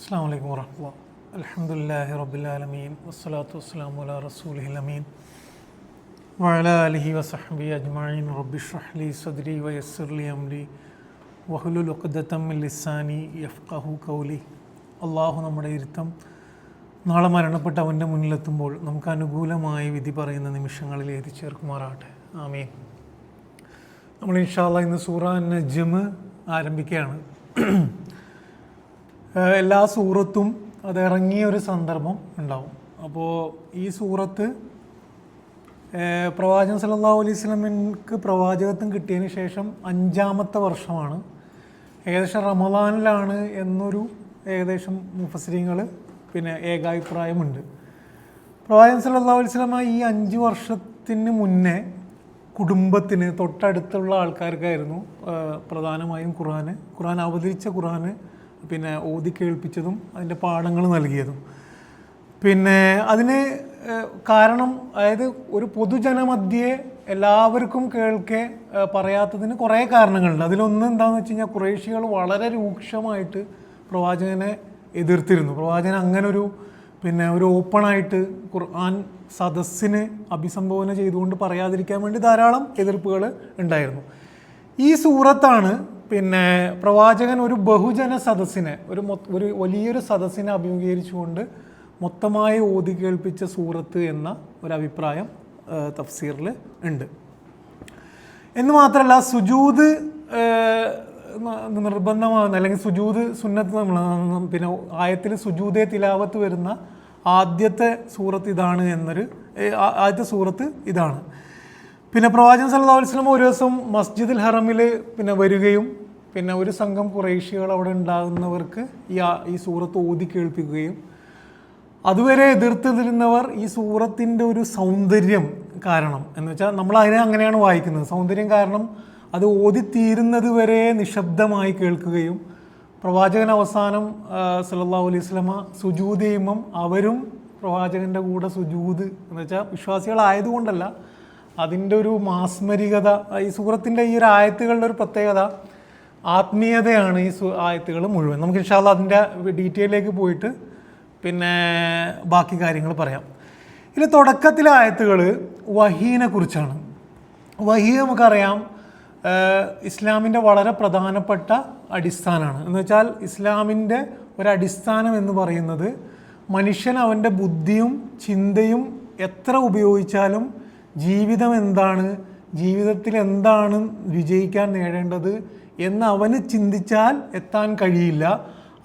അസ്സലാമു അലൈക്കും വറഹ്മത്തുള്ളാഹി. അൽഹംദുലില്ലാഹി റബ്ബിൽ ആലമീൻ വസ്സലാത്തു വസ്സലാമു അലാ റസൂലിഹിൽ അമീൻ വഅലാ ആലിഹി വസഹ്ബിഹി അജ്മഈൻ. റബ്ബി ഇശ്റഹ് ലി സദ്രി വയസ്സിർ ലി അംരി വഹ്ലുൽ ഉഖ്ദതം മിൻ ലിസാനി യഫ്ഖഹു ഖൗലി. അള്ളാഹു നമ്മുടെ ഇരുത്തം നാളെ മരണപ്പെട്ട് അവൻ്റെ മുന്നിലെത്തുമ്പോൾ നമുക്ക് അനുകൂലമായ വിധി പറയുന്ന നിമിഷങ്ങളിൽ എത്തിച്ചേർക്കുമാറാകട്ടെ. ആമീൻ. നമ്മൾ ഇൻഷാ അല്ലാഹ് ഇന്ന് സൂറ നജ്മ് ആരംഭിക്കുകയാണ്. എല്ലാ സൂറത്തും അത് ഇറങ്ങിയ ഒരു സന്ദർഭം ഉണ്ടാവും. അപ്പോൾ ഈ സൂറത്ത് പ്രവാചകൻ സല്ലല്ലാഹു അലൈഹി വസല്ലമക്ക് പ്രവാചകത്വം കിട്ടിയതിന് ശേഷം 5-ാമത്തെ വർഷമാണ്. ഏകദേശം റമദാനിലാണ് എന്നൊരു ഏകദേശം മുഫസ്സിരീങ്ങൾ പിന്നെ ഏകാഭിപ്രായമുണ്ട്. പ്രവാചകൻ സല്ലല്ലാഹു അലൈഹി വസല്ലമ ഈ 5 വർഷത്തിന് മുന്നേ കുടുംബത്തിന് തൊട്ടടുത്തുള്ള ആൾക്കാർക്കായിരുന്നു പ്രധാനമായും ഖുർആൻ അവതരിച്ച ഖുർആന് പിന്നെ ഓതി കേൾപ്പിച്ചതും അതിൻ്റെ പാഠങ്ങൾ നൽകിയതും. പിന്നെ അതിന് കാരണം അതായത് ഒരു പൊതുജനമധ്യേ എല്ലാവർക്കും കേൾക്കെ പറയാത്തതിന് കുറേ കാരണങ്ങളുണ്ട്. അതിലൊന്ന് എന്താണെന്ന് വെച്ച് കഴിഞ്ഞാൽ ഖുറൈശികൾ വളരെ രൂക്ഷമായിട്ട് പ്രവാചകനെ എതിർത്തിരുന്നു. പ്രവാചകൻ അങ്ങനൊരു പിന്നെ ഒരു ഓപ്പണായിട്ട് ഖുർആൻ സദസ്സിന് അഭിസംബോധന ചെയ്തുകൊണ്ട് പറയാതിരിക്കാൻ വേണ്ടി ധാരാളം എതിർപ്പുകൾ ഉണ്ടായിരുന്നു. ഈ സൂറത്താണ് പിന്നെ പ്രവാചകൻ ഒരു ബഹുജന സദസ്സിനെ ഒരു വലിയൊരു സദസ്സിനെ അഭിമുഖീകരിച്ചുകൊണ്ട് മൊത്തമായി ഓതി കേൾപ്പിച്ച സൂറത്ത് എന്ന ഒരു അഭിപ്രായം തഫ്സീറിൽ ഉണ്ട്. എന്ന് മാത്രമല്ല സുജൂദ് നിർബന്ധമാകുന്ന അല്ലെങ്കിൽ സുജൂദ് സുന്നത്ത് പിന്നെ ആയത്തിൽ സുജൂദേ തിലാവത്ത് വരുന്ന ആദ്യത്തെ സൂറത്ത് ഇതാണ് ആദ്യത്തെ സൂറത്ത് ഇതാണ്. പിന്നെ പ്രവാചകൻ സല്ലല്ലാഹു അലൈഹി വസല്ലം ഒരു ദിവസം മസ്ജിദുൽ ഹറമിൽ പിന്നെ വരികയും പിന്നെ ഒരു സംഘം ഖുറൈശികൾ അവിടെ ഉണ്ടാകുന്നവർക്ക് ഈ സൂറത്ത് ഓതി കേൾപ്പിക്കുകയും അതുവരെ എതിർത്തിരുന്നവർ ഈ സൂറത്തിൻ്റെ ഒരു സൗന്ദര്യം കാരണം എന്ന് വെച്ചാൽ നമ്മൾ അതിനെ അങ്ങനെയാണ് വായിക്കുന്നത്. സൗന്ദര്യം കാരണം അത് ഓതിത്തീരുന്നത് വരെ നിശബ്ദമായി കേൾക്കുകയും പ്രവാചകൻ അവസാനം സല്ലല്ലാഹു അലൈഹി വസല്ലമ സുജൂദ് ചെയ്യുമ്പം അവരും പ്രവാചകൻ്റെ കൂടെ സുജൂദ് എന്ന് വെച്ചാൽ വിശ്വാസികളായതുകൊണ്ടല്ല, അതിൻ്റെ ഒരു മാസ്മരികത ഈ സൂറത്തിൻ്റെ ഈ ഒരു ആയത്തുകളുടെ ഒരു പ്രത്യേകത ആത്മീയതയാണ് ഈ ആയത്തുകൾ മുഴുവൻ. നമുക്ക് ഇൻഷാ അല്ലാഹ് അതിൻ്റെ ഡീറ്റെയിലേക്ക് പോയിട്ട് പിന്നെ ബാക്കി കാര്യങ്ങൾ പറയാം. ഇതിൽ തുടക്കത്തിലെ ആയത്തുകൾ വഹീനെ കുറിച്ചാണ്. വഹി നമുക്കറിയാം ഇസ്ലാമിൻ്റെ വളരെ പ്രധാനപ്പെട്ട അടിസ്ഥാനമാണ്. എന്ന് വെച്ചാൽ ഇസ്ലാമിൻ്റെ ഒരടിസ്ഥാനം എന്ന് പറയുന്നത് മനുഷ്യൻ അവൻ്റെ ബുദ്ധിയും ചിന്തയും എത്ര ഉപയോഗിച്ചാലും ജീവിതം എന്താണ്, ജീവിതത്തിൽ എന്താണ് വിജയിക്കാൻ നേടേണ്ടത് എന്ന് അവന് ചിന്തിച്ചാൽ എത്താൻ കഴിയില്ല.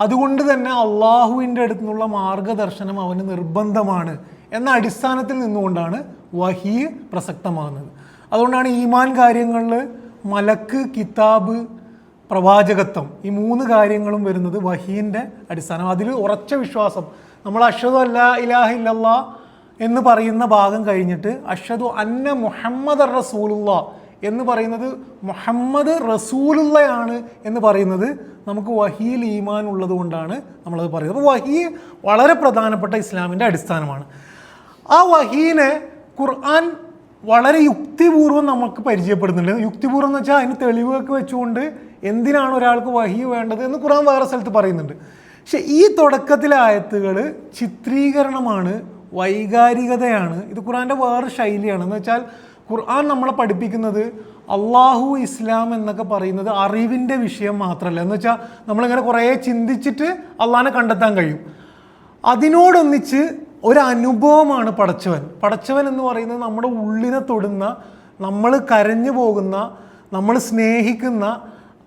അതുകൊണ്ട് തന്നെ അള്ളാഹുവിൻ്റെ അടുത്തുനിന്നുള്ള മാർഗദർശനം അവന് നിർബന്ധമാണ് എന്ന അടിസ്ഥാനത്തിൽ നിന്നുകൊണ്ടാണ് വഹി പ്രസക്തമാകുന്നത്. അതുകൊണ്ടാണ് ഈമാൻ കാര്യങ്ങളിൽ മലക്ക്, കിതാബ്, പ്രവാചകത്വം ഈ 3 കാര്യങ്ങളും വരുന്നത് വഹീൻ്റെ അടിസ്ഥാനം. അതിൽ ഉറച്ച വിശ്വാസം. നമ്മൾ അഷ്ഹദു അല്ലാ ഇലാഹ ഇല്ലല്ലാഹ് എന്ന് പറയുന്ന ഭാഗം കഴിഞ്ഞിട്ട് അഷ്ഹദു അന്ന മുഹമ്മദ് റസൂലുള്ളാ എന്ന് പറയുന്നത് മുഹമ്മദ് റസൂലുള്ളയാണ് എന്ന് പറയുന്നത് നമുക്ക് വഹിയിൽ ഈമാൻ ഉള്ളത് കൊണ്ടാണ് നമ്മളത് പറയുന്നത്. അപ്പോൾ വഹി വളരെ പ്രധാനപ്പെട്ട ഇസ്ലാമിൻ്റെ അടിസ്ഥാനമാണ്. ആ വഹീനെ ഖുർആൻ വളരെ യുക്തിപൂർവ്വം നമുക്ക് പരിചയപ്പെടുന്നുണ്ട്. യുക്തിപൂർവ്വം എന്ന് വെച്ചാൽ അതിന് തെളിവൊക്കെ വെച്ചുകൊണ്ട് എന്തിനാണ് ഒരാൾക്ക് വഹി വേണ്ടത് എന്ന് ഖുർആൻ വേറെ സ്ഥലത്ത് പറയുന്നുണ്ട്. പക്ഷെ ഈ തുടക്കത്തിലെ ആയത്തുകൾ ചിത്രീകരണമാണ്, വൈകാരികതയാണ്. ഇത് ഖുർആൻ്റെ വേറെ ശൈലിയാണ്. എന്ന് വെച്ചാൽ ഖുർആൻ നമ്മളെ പഠിപ്പിക്കുന്നത് അള്ളാഹു, ഇസ്ലാം എന്നൊക്കെ പറയുന്നത് അറിവിൻ്റെ വിഷയം മാത്രമല്ല. എന്ന് വെച്ചാൽ നമ്മളിങ്ങനെ കുറേ ചിന്തിച്ചിട്ട് അള്ളാഹിനെ കണ്ടെത്താൻ കഴിയും. അതിനോടൊന്നിച്ച് ഒരു അനുഭവമാണ് പടച്ചവൻ എന്ന് പറയുന്നത് നമ്മുടെ ഉള്ളിനെ തൊടുന്ന, നമ്മൾ കരഞ്ഞു പോകുന്ന, നമ്മൾ സ്നേഹിക്കുന്ന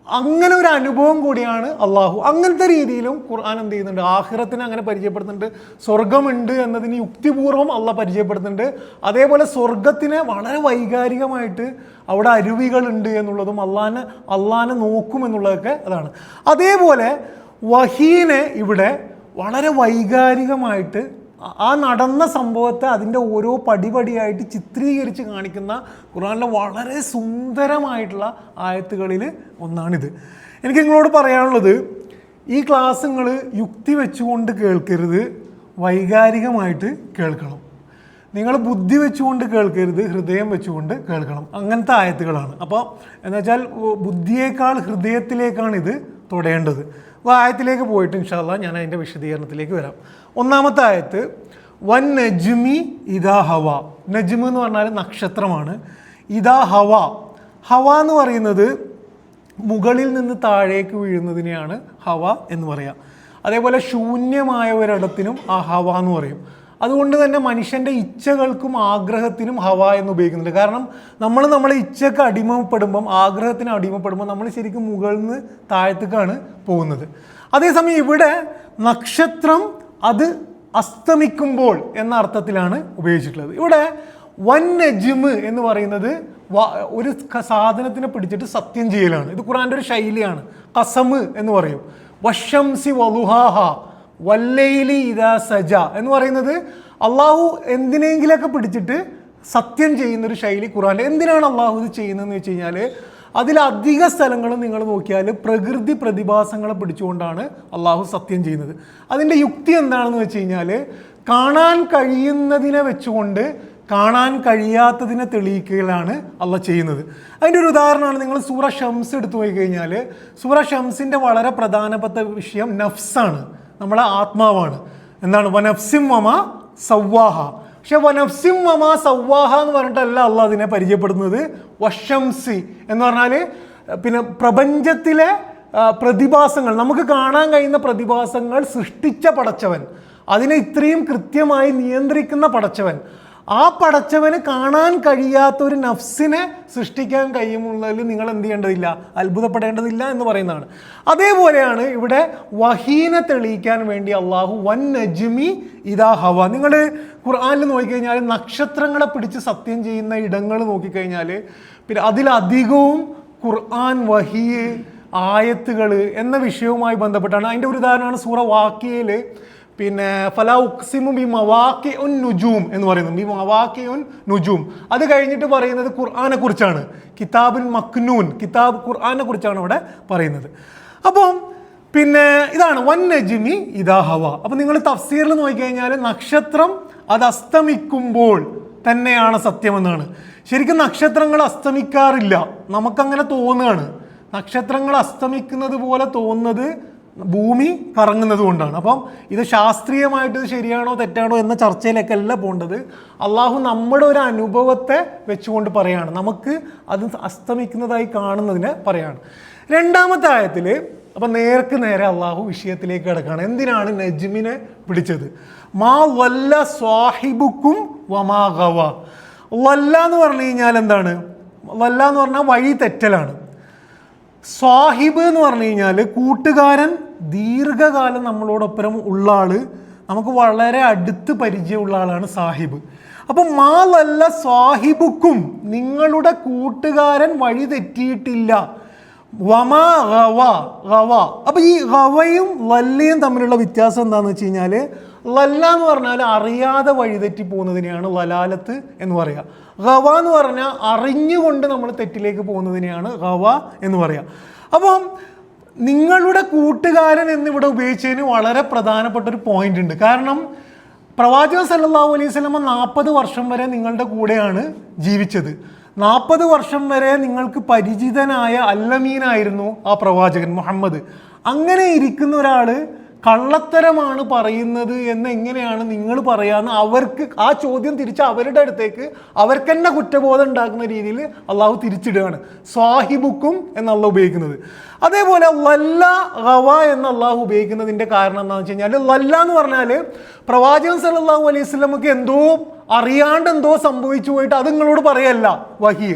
അങ്ങനെ ഒരു അനുഭവം കൂടിയാണ് അള്ളാഹു. അങ്ങനത്തെ രീതിയിലും ഖുർആൻ എന്ത് ചെയ്യുന്നുണ്ട്, ആഖിറത്തിനെ അങ്ങനെ പരിചയപ്പെടുത്തുന്നുണ്ട്. സ്വർഗമുണ്ട് എന്നതിന് യുക്തിപൂർവ്വം അള്ളാഹ് പരിചയപ്പെടുത്തുന്നുണ്ട്. അതേപോലെ സ്വർഗത്തിനെ വളരെ വൈകാരികമായിട്ട് അവിടെ അരുവികളുണ്ട് എന്നുള്ളതും അള്ളാഹിനെ നോക്കുമെന്നുള്ളതൊക്കെ അതാണ്. അതേപോലെ വഹീനെ ഇവിടെ വളരെ വൈകാരികമായിട്ട് ആ നടന്ന സംഭവത്തെ അതിൻ്റെ ഓരോ പടിപടിയായിട്ട് ചിത്രീകരിച്ച് കാണിക്കുന്ന ഖുർആനിലെ വളരെ സുന്ദരമായിട്ടുള്ള ആയത്തുകളിൽ ഒന്നാണിത്. എനിക്ക് നിങ്ങളോട് പറയാനുള്ളത്, ഈ ക്ലാസ് നിങ്ങൾ യുക്തി വെച്ചുകൊണ്ട് കേൾക്കരുത്, വൈകാരികമായിട്ട് കേൾക്കണം. നിങ്ങൾ ബുദ്ധി വെച്ചുകൊണ്ട് കേൾക്കരുത്, ഹൃദയം വെച്ചുകൊണ്ട് കേൾക്കണം. അങ്ങനത്തെ ആയത്തുകളാണ്. അപ്പോൾ എന്ന് വെച്ചാൽ ബുദ്ധിയേക്കാൾ ഹൃദയത്തിലേക്കാണ് ഇത് തൊടേണ്ടത്. അപ്പോൾ ആയത്തിലേക്ക് പോയിട്ട് ഇൻഷാ അല്ലാഹ് ഞാൻ അതിൻ്റെ വിശദീകരണത്തിലേക്ക് വരാം. ഒന്നാമത്തെ ആയത്ത് വൻ നജ്മി ഇദാ ഹവ. നജ്മ് എന്ന് പറഞ്ഞാൽ നക്ഷത്രമാണ്. ഇദാ ഹവ, ഹവ എന്ന് പറയുന്നത് മുകളിൽ നിന്ന് താഴേക്ക് വീഴുന്നതിനെയാണ് ഹവ എന്ന് പറയാം. അതേപോലെ ശൂന്യമായ ഒരിടത്തിനും ആ ഹവ എന്ന് പറയും. അതുകൊണ്ട് തന്നെ മനുഷ്യൻ്റെ ഇച്ഛകൾക്കും ആഗ്രഹത്തിനും ഹവ എന്ന് ഉപയോഗിക്കുന്നുണ്ട്. കാരണം നമ്മളെ ഇച്ഛക്ക് അടിമപ്പെടുമ്പം, ആഗ്രഹത്തിന് അടിമപ്പെടുമ്പോൾ നമ്മൾ ശരിക്കും മുകളിൽ നിന്ന് താഴത്തേക്കാണ് പോകുന്നത്. അതേസമയം ഇവിടെ നക്ഷത്രം അത് അസ്തമിക്കുമ്പോൾ എന്ന അർത്ഥത്തിലാണ് ഉപയോഗിച്ചിട്ടുള്ളത്. ഇവിടെ വൻ നജ്മ് എന്ന് പറയുന്നത് ഒരു സാധനത്തിനെ പിടിച്ചിട്ട് സത്യം ചെയ്യലാണ്. ഇത് ഖുർആൻ്റെ ഒരു ശൈലിയാണ്. ഖസമ് എന്ന് പറയും. വശംസി വളുഹാഹ വല്ലൈലി ഇദാ സജ എന്ന് പറയുന്നത് അള്ളാഹു എന്തിനെങ്കിലൊക്കെ പിടിച്ചിട്ട് സത്യം ചെയ്യുന്നൊരു ശൈലി ഖുർആൻ്റെ. എന്തിനാണ് അള്ളാഹു ഇത് ചെയ്യുന്നതെന്ന് വെച്ച് കഴിഞ്ഞാൽ അതിലധിക സ്ഥലങ്ങളും നിങ്ങൾ നോക്കിയാൽ പ്രകൃതി പ്രതിഭാസങ്ങളെ പിടിച്ചുകൊണ്ടാണ് അള്ളാഹു സത്യം ചെയ്യുന്നത്. അതിൻ്റെ യുക്തി എന്താണെന്ന് വെച്ച് കഴിഞ്ഞാൽ കാണാൻ കഴിയുന്നതിനെ വെച്ചുകൊണ്ട് കാണാൻ കഴിയാത്തതിനെ തെളിയിക്കലാണ് അള്ളാഹ് ചെയ്യുന്നത്. അതിൻ്റെ ഒരു ഉദാഹരണമാണ് നിങ്ങൾ സൂറ ഷംസ് എടുത്തു പോയി കഴിഞ്ഞാൽ സൂറ ഷംസിൻ്റെ വളരെ പ്രധാനപ്പെട്ട വിഷയം നഫ്സാണ്, നമ്മളെ ആത്മാവാണ്. എന്താണ്? വനഫ്സിം വമ സവ്വാഹ. പക്ഷെ വനഫ്സിം വമ സവ്വാഹ എന്ന് പറഞ്ഞിട്ടല്ല അള്ളാഹ് അതിനെ പരിചയപ്പെടുന്നത്. വശംസി എന്ന് പറഞ്ഞാൽ പിന്നെ പ്രപഞ്ചത്തിലെ പ്രതിഭാസങ്ങൾ, നമുക്ക് കാണാൻ കഴിയുന്ന പ്രതിഭാസങ്ങൾ സൃഷ്ടിച്ച പടച്ചവൻ, അതിനെ ഇത്രയും കൃത്യമായി നിയന്ത്രിക്കുന്ന പടച്ചവൻ, ആ പടച്ചവന് കാണാൻ കഴിയാത്ത ഒരു നഫ്സിനെ സൃഷ്ടിക്കാൻ കഴിയുമുള്ളതിൽ നിങ്ങൾ എന്ത് ചെയ്യേണ്ടതില്ല, അത്ഭുതപ്പെടേണ്ടതില്ല എന്ന് പറയുന്നതാണ്. അതേപോലെയാണ് ഇവിടെ വഹീനെ തെളിയിക്കാൻ വേണ്ടി അള്ളാഹു വൻ നജ്മി ഇദാ ഹവ. നിങ്ങൾ ഖുർആനിൽ നോക്കിക്കഴിഞ്ഞാൽ നക്ഷത്രങ്ങളെ പിടിച്ച് സത്യം ചെയ്യുന്ന ഇടങ്ങൾ നോക്കിക്കഴിഞ്ഞാൽ പിന്നെ അതിലധികവും ഖുർആൻ, വഹീ, ആയത്തുകൾ എന്ന വിഷയവുമായി ബന്ധപ്പെട്ടാണ്. അതിൻ്റെ ഒരു ഉദാഹരണമാണ് സൂറ വാക്കിയയിൽ പിന്നെ ഫലാ ഉഖ്സിമു ബി മവാഖിഉൻ നുജൂം എന്ന് പറയുന്നത്. ബി മവാഖിഉൻ നുജൂം അത് കഴിഞ്ഞിട്ട് പറയുന്നത് ഖുർആനെ കുറിച്ചാണ്. കിതാബുൽ മക്നൂൻ, കിതാബ് ഖുർആനെ കുറിച്ചാണ് അവിടെ പറയുന്നത്. അപ്പം പിന്നെ ഇതാണ് വൻ നജ്മി ഇദാ ഹവ. അപ്പം നിങ്ങൾ തഫ്സീറിൽ നോക്കിക്കഴിഞ്ഞാൽ നക്ഷത്രം അത് അസ്തമിക്കുമ്പോൾ തന്നെയാണ് സത്യമെന്നാണ്. ശരിക്കും നക്ഷത്രങ്ങൾ അസ്തമിക്കാറില്ല, നമുക്കങ്ങനെ തോന്നുകയാണ്. നക്ഷത്രങ്ങൾ അസ്തമിക്കുന്നത് പോലെ തോന്നുന്നത് ഭൂമി കറങ്ങുന്നത് കൊണ്ടാണ്. അപ്പം ഇത് ശാസ്ത്രീയമായിട്ട് ഇത് ശരിയാണോ തെറ്റാണോ എന്ന ചർച്ചയിലേക്കല്ല പോകേണ്ടത്. അള്ളാഹു നമ്മുടെ ഒരു അനുഭവത്തെ വെച്ചുകൊണ്ട് പറയാണ്, നമുക്ക് അത് അസ്തമിക്കുന്നതായി കാണുന്നതിനെ പറയാണ്. രണ്ടാമത്തെ ആയത്തിൽ അപ്പം നേർക്ക് നേരെ അള്ളാഹു വിഷയത്തിലേക്ക് കിടക്കുകയാണ്. എന്തിനാണ് നജ്മിനെ പിടിച്ചത്? മാ വല്ല സ്വാഹിബുക്കും വമാ ഗവ. വല്ല എന്ന് പറഞ്ഞു കഴിഞ്ഞാൽ എന്താണ്? വല്ല എന്ന് പറഞ്ഞാൽ വഴി തെറ്റലാണ്. സ്വാഹിബ് എന്ന് പറഞ്ഞു കഴിഞ്ഞാൽ കൂട്ടുകാരൻ, ദീർഘകാലം നമ്മളോടൊപ്പം ഉള്ള ആള്, നമുക്ക് വളരെ അടുത്ത് പരിചയമുള്ള ആളാണ് സാഹിബ്. അപ്പം മാ വല്ല സ്വാഹിബുക്കും, നിങ്ങളുടെ കൂട്ടുകാരൻ വഴി തെറ്റിയിട്ടില്ല. വമാ ഗവ, ഗവ. അപ്പം ഈ ഗവയും വല്ലയും തമ്മിലുള്ള വ്യത്യാസം എന്താണെന്ന് വെച്ച് കഴിഞ്ഞാൽ ലല്ല എന്ന് പറഞ്ഞാൽ അറിയാതെ വഴിതെറ്റി പോകുന്നതിനെയാണ് ലലാലത്ത് എന്ന് പറയുക. ഗവ എന്ന് പറഞ്ഞാൽ അറിഞ്ഞുകൊണ്ട് നമ്മൾ തെറ്റിലേക്ക് പോകുന്നതിനെയാണ് ഗവ എന്ന് പറയുക. അപ്പം നിങ്ങളുടെ കൂട്ടുകാരൻ എന്നിവിടെ ഉപയോഗിച്ചതിന് വളരെ പ്രധാനപ്പെട്ട ഒരു പോയിന്റ് ഉണ്ട്. കാരണം പ്രവാചകൻ സല്ലല്ലാഹു അലൈഹി വസല്ലം 40 വർഷം വരെ നിങ്ങളുടെ കൂടെയാണ് ജീവിച്ചത്. 40 വർഷം വരെ നിങ്ങൾക്ക് പരിചിതനായ അല്ലമീനായിരുന്നു ആ പ്രവാചകൻ മുഹമ്മദ്. അങ്ങനെ ഇരിക്കുന്ന ഒരാൾ കള്ളത്തരമാണ് പറയുന്നത് എന്ന് എങ്ങനെയാണ് നിങ്ങൾ പറയാന്ന് അവർക്ക് ആ ചോദ്യം തിരിച്ച് അവരുടെ അടുത്തേക്ക് അവർക്ക് തന്നെ കുറ്റബോധം ഉണ്ടാക്കുന്ന രീതിയിൽ അള്ളാഹു തിരിച്ചിടുകയാണ്. സ്വാഹിബുക്കും എന്ന് അള്ളാഹു ഉപയോഗിക്കുന്നത്. അതേപോലെ ലല്ല ഗവ എന്ന് അള്ളാഹു ഉപയോഗിക്കുന്നതിൻ്റെ കാരണം എന്താണെന്ന് വെച്ച് കഴിഞ്ഞാൽ ലല്ല എന്ന് പറഞ്ഞാൽ പ്രവാചകൻ സല്ലല്ലാഹു അലൈഹി വസല്ലമക്ക് എന്തോ അറിയാണ്ട് എന്തോ സംഭവിച്ചു പോയിട്ട് അത് നിങ്ങളോട് പറയല്ല വഹി.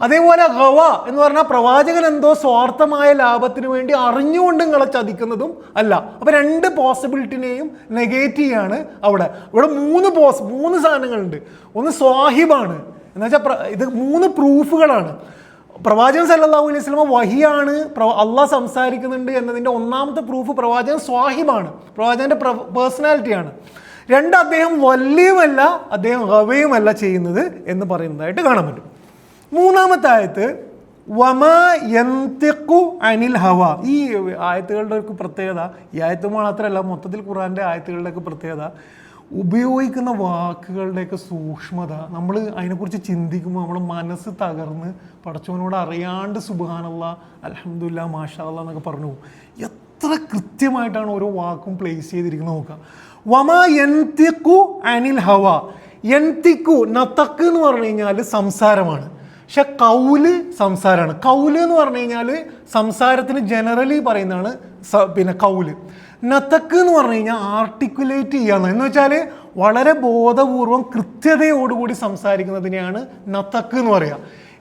അതേപോലെ ഗവ എന്ന് പറഞ്ഞാൽ പ്രവാചകൻ എന്തോ സ്വാർത്ഥമായ ലാഭത്തിന് വേണ്ടി അറിഞ്ഞുകൊണ്ട് നിങ്ങളെ ചതിക്കുന്നതും അല്ല. അപ്പം 2 പോസിബിലിറ്റിനെയും നെഗേറ്റ് ചെയ്യാണ് അവിടെ. ഇവിടെ 3 സാധനങ്ങളുണ്ട്. ഒന്ന് സ്വാഹിബാണ് എന്ന് വെച്ചാൽ ഇത് 3 പ്രൂഫുകളാണ്. പ്രവാചകൻ സല്ലല്ലാഹു അലൈഹി വസല്ലം വഹിയാണ്, അള്ളാഹ് സംസാരിക്കുന്നുണ്ട് എന്നതിൻ്റെ ഒന്നാമത്തെ പ്രൂഫ് പ്രവാചകൻ സ്വാഹിബാണ്, പ്രവാചകൻ്റെ പേഴ്സണാലിറ്റിയാണ്. 2 അദ്ദേഹം വല്യവുമല്ല അദ്ദേഹം ഗവയുമല്ല ചെയ്യുന്നത് എന്ന് പറയുന്നതായിട്ട് കാണാൻ പറ്റും. 3-ാമത്തെ ആയത്ത് വമാ യന്തിഖു അനിൽ ഹവ. ഈ ആയത്തുകളുടെ ഒരു പ്രത്യേകത, ഈ ആയത്ത് മാത്രമല്ല മൊത്തത്തിൽ ഖുർആൻ്റെ ആയത്തുകളുടെയൊക്കെ പ്രത്യേകത, ഉപയോഗിക്കുന്ന വാക്കുകളുടെയൊക്കെ സൂക്ഷ്മത, നമ്മൾ അതിനെക്കുറിച്ച് ചിന്തിക്കുമ്പോൾ നമ്മുടെ മനസ്സ് തകർന്ന് പടച്ചവനോട് അറിയാണ്ട് സുബ്ഹാനല്ലാഹ്, അൽഹംദുലില്ലാഹ്, മാഷാ അല്ലാഹ് എന്നൊക്കെ പറഞ്ഞു പോകും. എത്ര കൃത്യമായിട്ടാണ് ഓരോ വാക്കും പ്ലേസ് ചെയ്തിരിക്കുന്നത് നോക്കുക. വമാ യൻതിഖു അനിൽ ഹവ. യൻതിഖു, നതക്ക് എന്ന് പറഞ്ഞു കഴിഞ്ഞാൽ സംസാരമാണ്. പക്ഷെ കൗല് സംസാരമാണ്. കൗല് എന്ന് പറഞ്ഞു കഴിഞ്ഞാൽ സംസാരത്തിന് ജനറലി പറയുന്നതാണ് പിന്നെ കൗല്. നതക്ക് എന്ന് പറഞ്ഞു കഴിഞ്ഞാൽ ആർട്ടിക്കുലേറ്റ് ചെയ്യാന്ന്, എന്ന് വെച്ചാൽ വളരെ ബോധപൂർവം കൃത്യതയോടുകൂടി സംസാരിക്കുന്നതിനെയാണ് നതക്ക് എന്ന് പറയുക.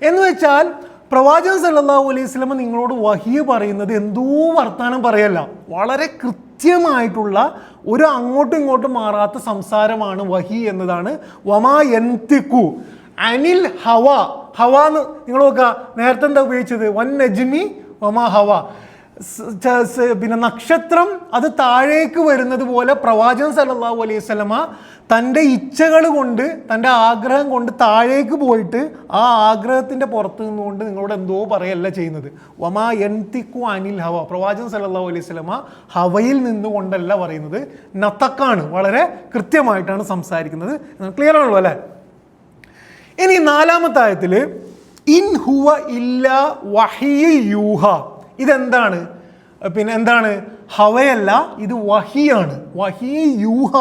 എന്ന് വെച്ചാൽ പ്രവാചകൻ സല്ലല്ലാഹു അലൈഹി വസല്ലം നിങ്ങളോട് വഹി പറയുന്നത് എന്തോ വർത്താനം പറയല്ല, വളരെ കൃത്യമായിട്ടുള്ള ഒരു അങ്ങോട്ടും ഇങ്ങോട്ടും മാറാത്ത സംസാരമാണ് വഹി എന്നതാണ്. വമാ യൻതിഖു അനിൽ ഹവ. ഹവ എന്ന് നിങ്ങൾ നോക്കുക, നേരത്തെ എന്താ ഉപയോഗിച്ചത്? വൻ നജ്മി വമാ ഹവ. പിന്നെ നക്ഷത്രം അത് താഴേക്ക് വരുന്നത് പോലെ പ്രവാചകൻ സല്ലല്ലാഹു അലൈഹി വസല്ലമ തൻ്റെ ഇച്ഛകൾ കൊണ്ട്, തൻ്റെ ആഗ്രഹം കൊണ്ട് താഴേക്ക് പോയിട്ട് ആ ആഗ്രഹത്തിൻ്റെ പുറത്ത് നിന്നുകൊണ്ട് നിങ്ങളോട് എന്തോ പറയല്ല ചെയ്യുന്നത്. വമാ യൻതിഖു അനിൽ ഹവ. പ്രവാചകൻ സല്ലല്ലാഹു അലൈഹി വസല്ലമ ഹവയിൽ നിന്നുകൊണ്ടല്ല പറയുന്നത്, നതക്കാണ്, വളരെ കൃത്യമായിട്ടാണ് സംസാരിക്കുന്നത്. ക്ലിയർ ആണല്ലോ അല്ലേ? ഇനി 4-ാമത്തെ ആയത്തിൽ ഇൻ ഹുവ ഇല്ലാ വഹിയ യൂഹ. ഇതെന്താണ്? പിന്നെ എന്താണ്? ഹവയല്ല, ഇത് വഹിയാണ്. വഹി യൂഹ.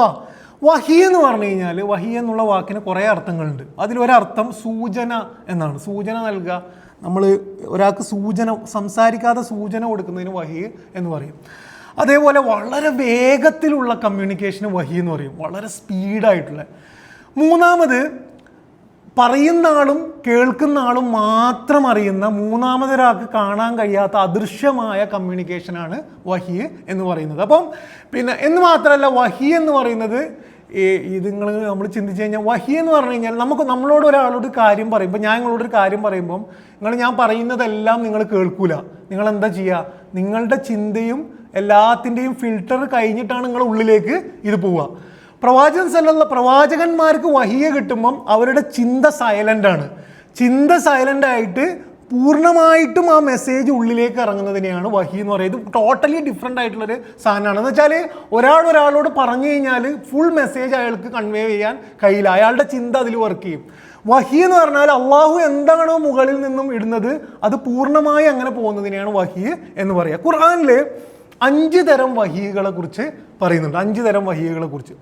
വഹി എന്ന് പറഞ്ഞു കഴിഞ്ഞാൽ, വഹി എന്നുള്ള വാക്കിന് കുറേ അർത്ഥങ്ങളുണ്ട്. അതിലൊരർത്ഥം സൂചന എന്നാണ്. സൂചന നൽകുക, നമ്മൾ ഒരാൾക്ക് സൂചന, സംസാരിക്കാതെ സൂചന കൊടുക്കുന്നതിന് വഹി എന്ന് പറയും. അതേപോലെ വളരെ വേഗത്തിലുള്ള കമ്മ്യൂണിക്കേഷന് വഹി എന്ന് പറയും, വളരെ സ്പീഡായിട്ടുള്ള. 3-ാമത് പറയുന്ന ആളും കേൾക്കുന്ന ആളും മാത്രം അറിയുന്ന, മൂന്നാമതൊരാൾക്ക് കാണാൻ കഴിയാത്ത അദൃശ്യമായ കമ്മ്യൂണിക്കേഷനാണ് വഹി എന്ന് പറയുന്നത്. അപ്പം പിന്നെ എന്ന് മാത്രമല്ല, വഹി എന്ന് പറയുന്നത് ഇത് നമ്മൾ ചിന്തിച്ച് കഴിഞ്ഞാൽ, വഹി എന്ന് പറഞ്ഞു കഴിഞ്ഞാൽ നമ്മളോട് ഒരാളോട് കാര്യം പറയുമ്പോൾ, ഞാൻ നിങ്ങളോടൊരു കാര്യം പറയുമ്പം ഞാൻ പറയുന്നതെല്ലാം നിങ്ങൾ കേൾക്കൂല. നിങ്ങൾ എന്താ ചെയ്യുക? നിങ്ങളുടെ ചിന്തയും എല്ലാത്തിൻ്റെയും ഫിൽട്ടർ കഴിഞ്ഞിട്ടാണ് നിങ്ങളുടെ ഉള്ളിലേക്ക് ഇത് പോവുക. പ്രവാചകന്മാർക്ക് വഹിയ കിട്ടുമ്പം അവരുടെ ചിന്ത സൈലൻ്റ് ആണ്. ചിന്ത സൈലൻ്റ് ആയിട്ട് പൂർണ്ണമായിട്ടും ആ മെസ്സേജ് ഉള്ളിലേക്ക് ഇറങ്ങുന്നതിനെയാണ് വഹി എന്ന് പറയുന്നത്. ടോട്ടലി ഡിഫറെൻ്റ് ആയിട്ടുള്ളൊരു സാധനമാണ്. എന്ന് വെച്ചാൽ ഒരാളോട് പറഞ്ഞു കഴിഞ്ഞാൽ ഫുൾ മെസ്സേജ് അയാൾക്ക് കൺവേ ചെയ്യാൻ കഴിയില്ല, അയാളുടെ ചിന്ത അതിൽ വർക്ക് ചെയ്യും. വഹി എന്ന് പറഞ്ഞാൽ അള്ളാഹു എന്താണോ മുകളിൽ നിന്നും ഇടുന്നത് അത് പൂർണ്ണമായി അങ്ങനെ പോകുന്നതിനെയാണ് വഹി എന്ന് പറയുക. ഖുർആനിൽ 5 തരം വഹികളെ കുറിച്ച് പറയുന്നുണ്ട്. 5 തരം വഹികളെ കുറിച്ച്.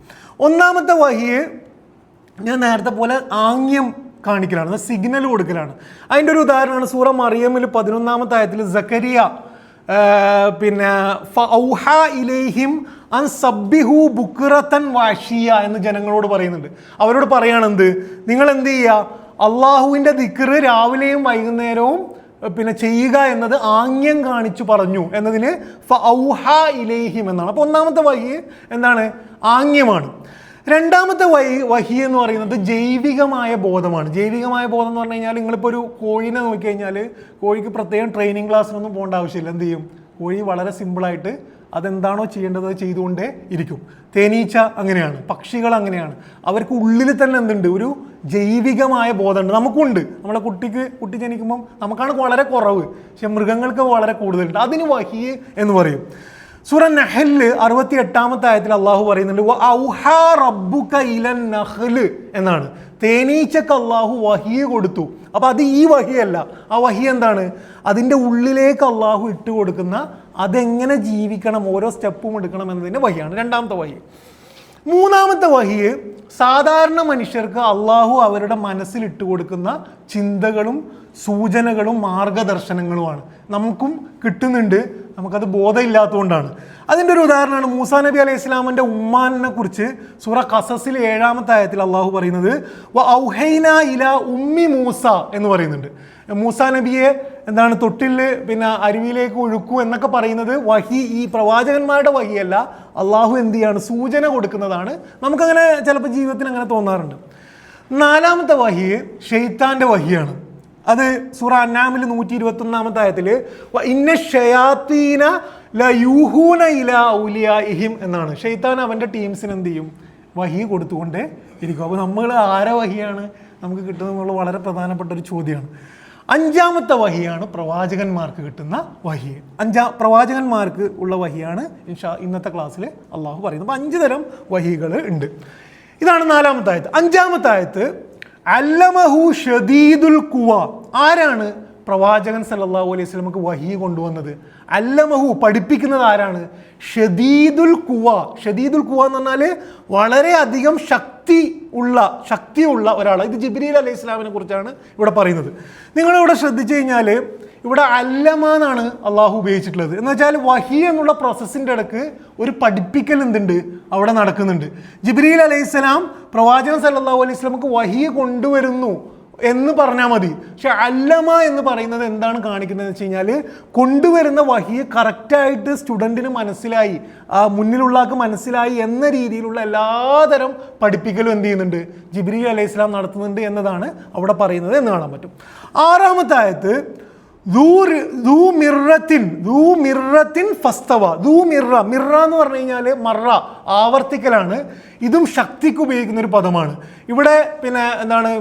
1-ാമത്തെ വഹി ഞാൻ നേരത്തെ പോലെ ആംഗ്യം കാണിക്കലാണ്, സിഗ്നൽ കൊടുക്കലാണ്. അതിൻ്റെ ഒരു ഉദാഹരണമാണ് സൂറ മറിയമിൽ 11-ാമത്തെ ആയത്തിൽ സക്കരിയ പിന്നെ ഫൗഹ ഇലൈഹിം അൻ സബ്ബിഹു ബുക്റതൻ വഅശിയ എന്ന് ജനങ്ങളോട് പറയുന്നുണ്ട്. അവരോട് പറയാണെന്ത്? നിങ്ങൾ എന്ത് ചെയ്യുക? അള്ളാഹുവിൻ്റെ ദിക്ർ രാവിലെയും വൈകുന്നേരവും പിന്നെ ചെയ്യുക എന്നത് ആംഗ്യം കാണിച്ചു പറഞ്ഞു എന്നതിന് ഫൗഹ ഇലൈഹിം എന്നാണ്. അപ്പോൾ 1-ാമത്തെ വഹി എന്താണ്? ആംഗ്യമാണ്. 2-ാമത്തെ വഹി എന്ന് പറയുന്നത് ജൈവികമായ ബോധമാണ്. ജൈവികമായ ബോധം എന്ന് പറഞ്ഞു കഴിഞ്ഞാൽ, നിങ്ങളിപ്പോൾ ഒരു കോഴീനെ നോക്കിക്കഴിഞ്ഞാൽ കോഴിക്ക് പ്രത്യേകം ട്രെയിനിങ് ക്ലാസ്സിനൊന്നും പോകേണ്ട ആവശ്യമില്ല. എന്ത് ചെയ്യും? കോഴി വളരെ സിമ്പിളായിട്ട് അതെന്താണോ ചെയ്യേണ്ടത് ചെയ്തുകൊണ്ടേ ഇരിക്കും. തേനീച്ച അങ്ങനെയാണ്, പക്ഷികൾ അങ്ങനെയാണ്. അവർക്ക് ഉള്ളിൽ തന്നെ എന്തുണ്ട്? ഒരു ജൈവികമായ ബോധമുണ്ട്. നമുക്കുണ്ട്. നമ്മളെ കുട്ടി ജനിക്കുമ്പം നമുക്കാണ് വളരെ കുറവ്, പക്ഷെ മൃഗങ്ങൾക്ക് വളരെ കൂടുതലുണ്ട്. അതിന് വഹി എന്ന് പറയും. സൂറ നഹ്ല് 68-ാമത്തെ ആയത്തിൽ അള്ളാഹു പറയുന്നുണ്ട് ഔഹാ റബ്ബുക ഇലൻ നഹ്ല് എന്നാണ്. തേനീച്ചക്ക് അള്ളാഹു വഹി കൊടുത്തു. അപ്പോൾ അത് ഈ വഹിയല്ല. ആ വഹി എന്താണ്? അതിൻ്റെ ഉള്ളിലേക്ക് അള്ളാഹു ഇട്ട് കൊടുക്കുന്ന, അതെങ്ങനെ ജീവിക്കണം, ഓരോ സ്റ്റെപ്പും എടുക്കണം എന്നതിൻ്റെ വഹിയാണ് 2-ാമത്തെ വഹി. 3-ാമത്തെ വഹി സാധാരണ മനുഷ്യർക്ക് അള്ളാഹു അവരുടെ മനസ്സിൽ ഇട്ട് കൊടുക്കുന്ന ചിന്തകളും സൂചനകളും മാർഗദർശനങ്ങളുമാണ്. നമുക്കും കിട്ടുന്നുണ്ട്, നമുക്കത് ബോധമില്ലാത്തതുകൊണ്ടാണ്. അതിൻ്റെ ഒരു ഉദാഹരണമാണ് മൂസാ നബി അലൈഹി ഇസ്ലാമിൻ്റെ ഉമ്മാനെ കുറിച്ച് സൂറ ഖസസിൽ 7-ാമത്തെ ആയത്തിൽ അള്ളാഹു പറയുന്നത് വഔഹൈന ഇലാ ഉമ്മി മൂസ എന്ന് പറയുന്നുണ്ട്. മൂസാ നബിയെ എന്താണ് തൊട്ടിൽ പിന്നെ അരുവിയിലേക്ക് ഒഴുക്കൂ എന്നൊക്കെ പറയുന്നത് വഹി, ഈ പ്രവാചകന്മാരുടെ വഹിയല്ല. അള്ളാഹു എന്ത് ചെയ്യാണ്? സൂചന കൊടുക്കുന്നതാണ്. നമുക്കങ്ങനെ ചിലപ്പോൾ ജീവിതത്തിൽ അങ്ങനെ തോന്നാറുണ്ട്. 4-ാമത്തെ വഹി ഷെയ്ത്താൻ്റെ വഹിയാണ്. അത് സൂറ അന്നാമിൽ 121-ാമത്തെ ആയത്തിൽ ഇന്ന ഷയാത്തീന ലയൂഹൂന ഇലാ ഔലിയാഇഹിം എന്നാണ്. ഷെയ്ത്താൻ അവൻ്റെ ടീംസിന് എന്ത് ചെയ്യും? വഹി കൊടുത്തുകൊണ്ട് ഇരിക്കും. അപ്പോൾ നമ്മൾ ആരെ വഹിയാണ് നമുക്ക് കിട്ടുന്നത് വളരെ പ്രധാനപ്പെട്ട ഒരു ചോദ്യമാണ്. 5-ാമത്തെ വഹിയാണ് പ്രവാചകന്മാർക്ക് കിട്ടുന്ന വഹി. പ്രവാചകന്മാർക്ക് ഉള്ള വഹിയാണ് ഇന്നത്തെ ക്ലാസ്സിൽ അള്ളാഹു പറയുന്നത്. അപ്പോൾ 5 തരം വഹികൾ ഉണ്ട്. ഇതാണ് 4-ാമത്തെ ആയത്ത്. 5-ാമത്തെ ആയത്ത് അല്ലമഹു ഷദീദുൽ ഖുവ. ആരാണ് പ്രവാചകൻ സല്ലല്ലാഹു അലൈഹി വസല്ലമക്ക് വഹി കൊണ്ടുവന്നത്? അല്ലമഹു പഠിപ്പിക്കുന്നത് ആരാണ്? ഷദീദുൽ ഖുവ. ഷദീദുൽ ഖുവ എന്ന് പറഞ്ഞാൽ വളരെയധികം ശക്തിയുള്ള ഒരാൾ. ഇത് ജിബ്രീൽ അലൈഹി ഇസ്ലാമിനെ കുറിച്ചാണ് ഇവിടെ പറയുന്നത്. നിങ്ങളിവിടെ ശ്രദ്ധിച്ചു കഴിഞ്ഞാൽ ഇവിടെ അല്ലമ എന്നാണ് അള്ളാഹു ഉപയോഗിച്ചിട്ടുള്ളത്. എന്ന് വെച്ചാൽ വഹി എന്നുള്ള പ്രോസസ്സിൻ്റെ ഇടയ്ക്ക് ഒരു പഠിപ്പിക്കൽ എന്തുണ്ട് അവിടെ നടക്കുന്നുണ്ട്. ജിബ്രീൽ അലൈഹി സ്വലാം പ്രവാചകൻ സല്ലല്ലാഹു അലൈഹി വസല്ലമക്ക് വഹി കൊണ്ടുവരുന്നു എന്ന് പറഞ്ഞാൽ മതി. പക്ഷെ അല്ലമ എന്ന് പറയുന്നത് എന്താണ് കാണിക്കുന്നത് വെച്ച് കഴിഞ്ഞാൽ കൊണ്ടുവരുന്ന വഹിയെ കറക്റ്റായിട്ട് സ്റ്റുഡൻറ്റിന് മനസ്സിലായി, ആ മുന്നിലുള്ള ആൾക്ക് മനസ്സിലായി എന്ന രീതിയിലുള്ള എല്ലാതരം പഠിപ്പിക്കലും എന്ത് ചെയ്യുന്നുണ്ട്? ജിബ്രീൽ അലൈഹി സ്വലാം നടത്തുന്നുണ്ട് എന്നതാണ് അവിടെ പറയുന്നത് എന്ന് കാണാൻ പറ്റും. 6-ാമത്തെ ആയത്ത് മിറ എന്ന് പറഞ്ഞു കഴിഞ്ഞാൽ മറ ആവർത്തിക്കലാണ്. ഇതും ശക്തിക്ക് ഉപയോഗിക്കുന്ന ഒരു പദമാണ്. ഇവിടെ പിന്നെ എന്താണ്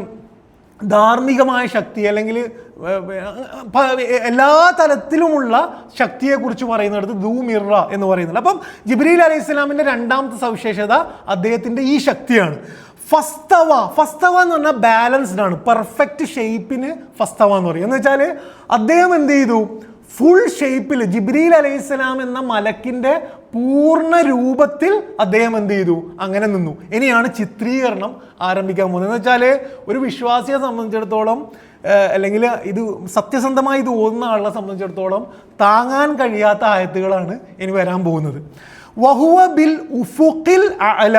ധാർമ്മികമായ ശക്തി അല്ലെങ്കിൽ എല്ലാ തലത്തിലുമുള്ള ശക്തിയെക്കുറിച്ച് പറയുന്നിടത്ത് മിറ എന്ന് പറയുന്നത്. അപ്പം ജിബ്രീൽ അലൈഹി സ്വലാമിൻ്റെ 2-ാമത്തെ സവിശേഷത അദ്ദേഹത്തിൻ്റെ ഈ ശക്തിയാണ്. ഫസ്തവ എന്ന് പറഞ്ഞാൽ ബാലൻസ്ഡ് ആണ്, പെർഫെക്റ്റ് ഷേപ്പിന് ഫസ്തവ എന്ന് പറയും. എന്ന് വെച്ചാൽ അദ്ദേഹം എന്ത് ചെയ്തു? ഫുൾ ഷേപ്പിൽ ജിബ്രീൽ അലൈഹിസ്സലാം എന്ന മലക്കിൻ്റെ പൂർണ്ണ രൂപത്തിൽ അദ്ദേഹം എന്ത് ചെയ്തു? അങ്ങനെ നിന്നു. ഇനിയാണ് ചിത്രീകരണം ആരംഭിക്കാൻ പോകുന്നത്. എന്ന് വെച്ചാൽ ഒരു വിശ്വാസിയെ സംബന്ധിച്ചിടത്തോളം അല്ലെങ്കിൽ ഇത് സത്യസന്ധമായി ഇത് ഓതുന്ന ആളെ സംബന്ധിച്ചിടത്തോളം താങ്ങാൻ കഴിയാത്ത ആയത്തുകളാണ് ഇനി വരാൻ പോകുന്നത്. വഹുവ ബിൽ ഉഫുഖിൽ അഅല.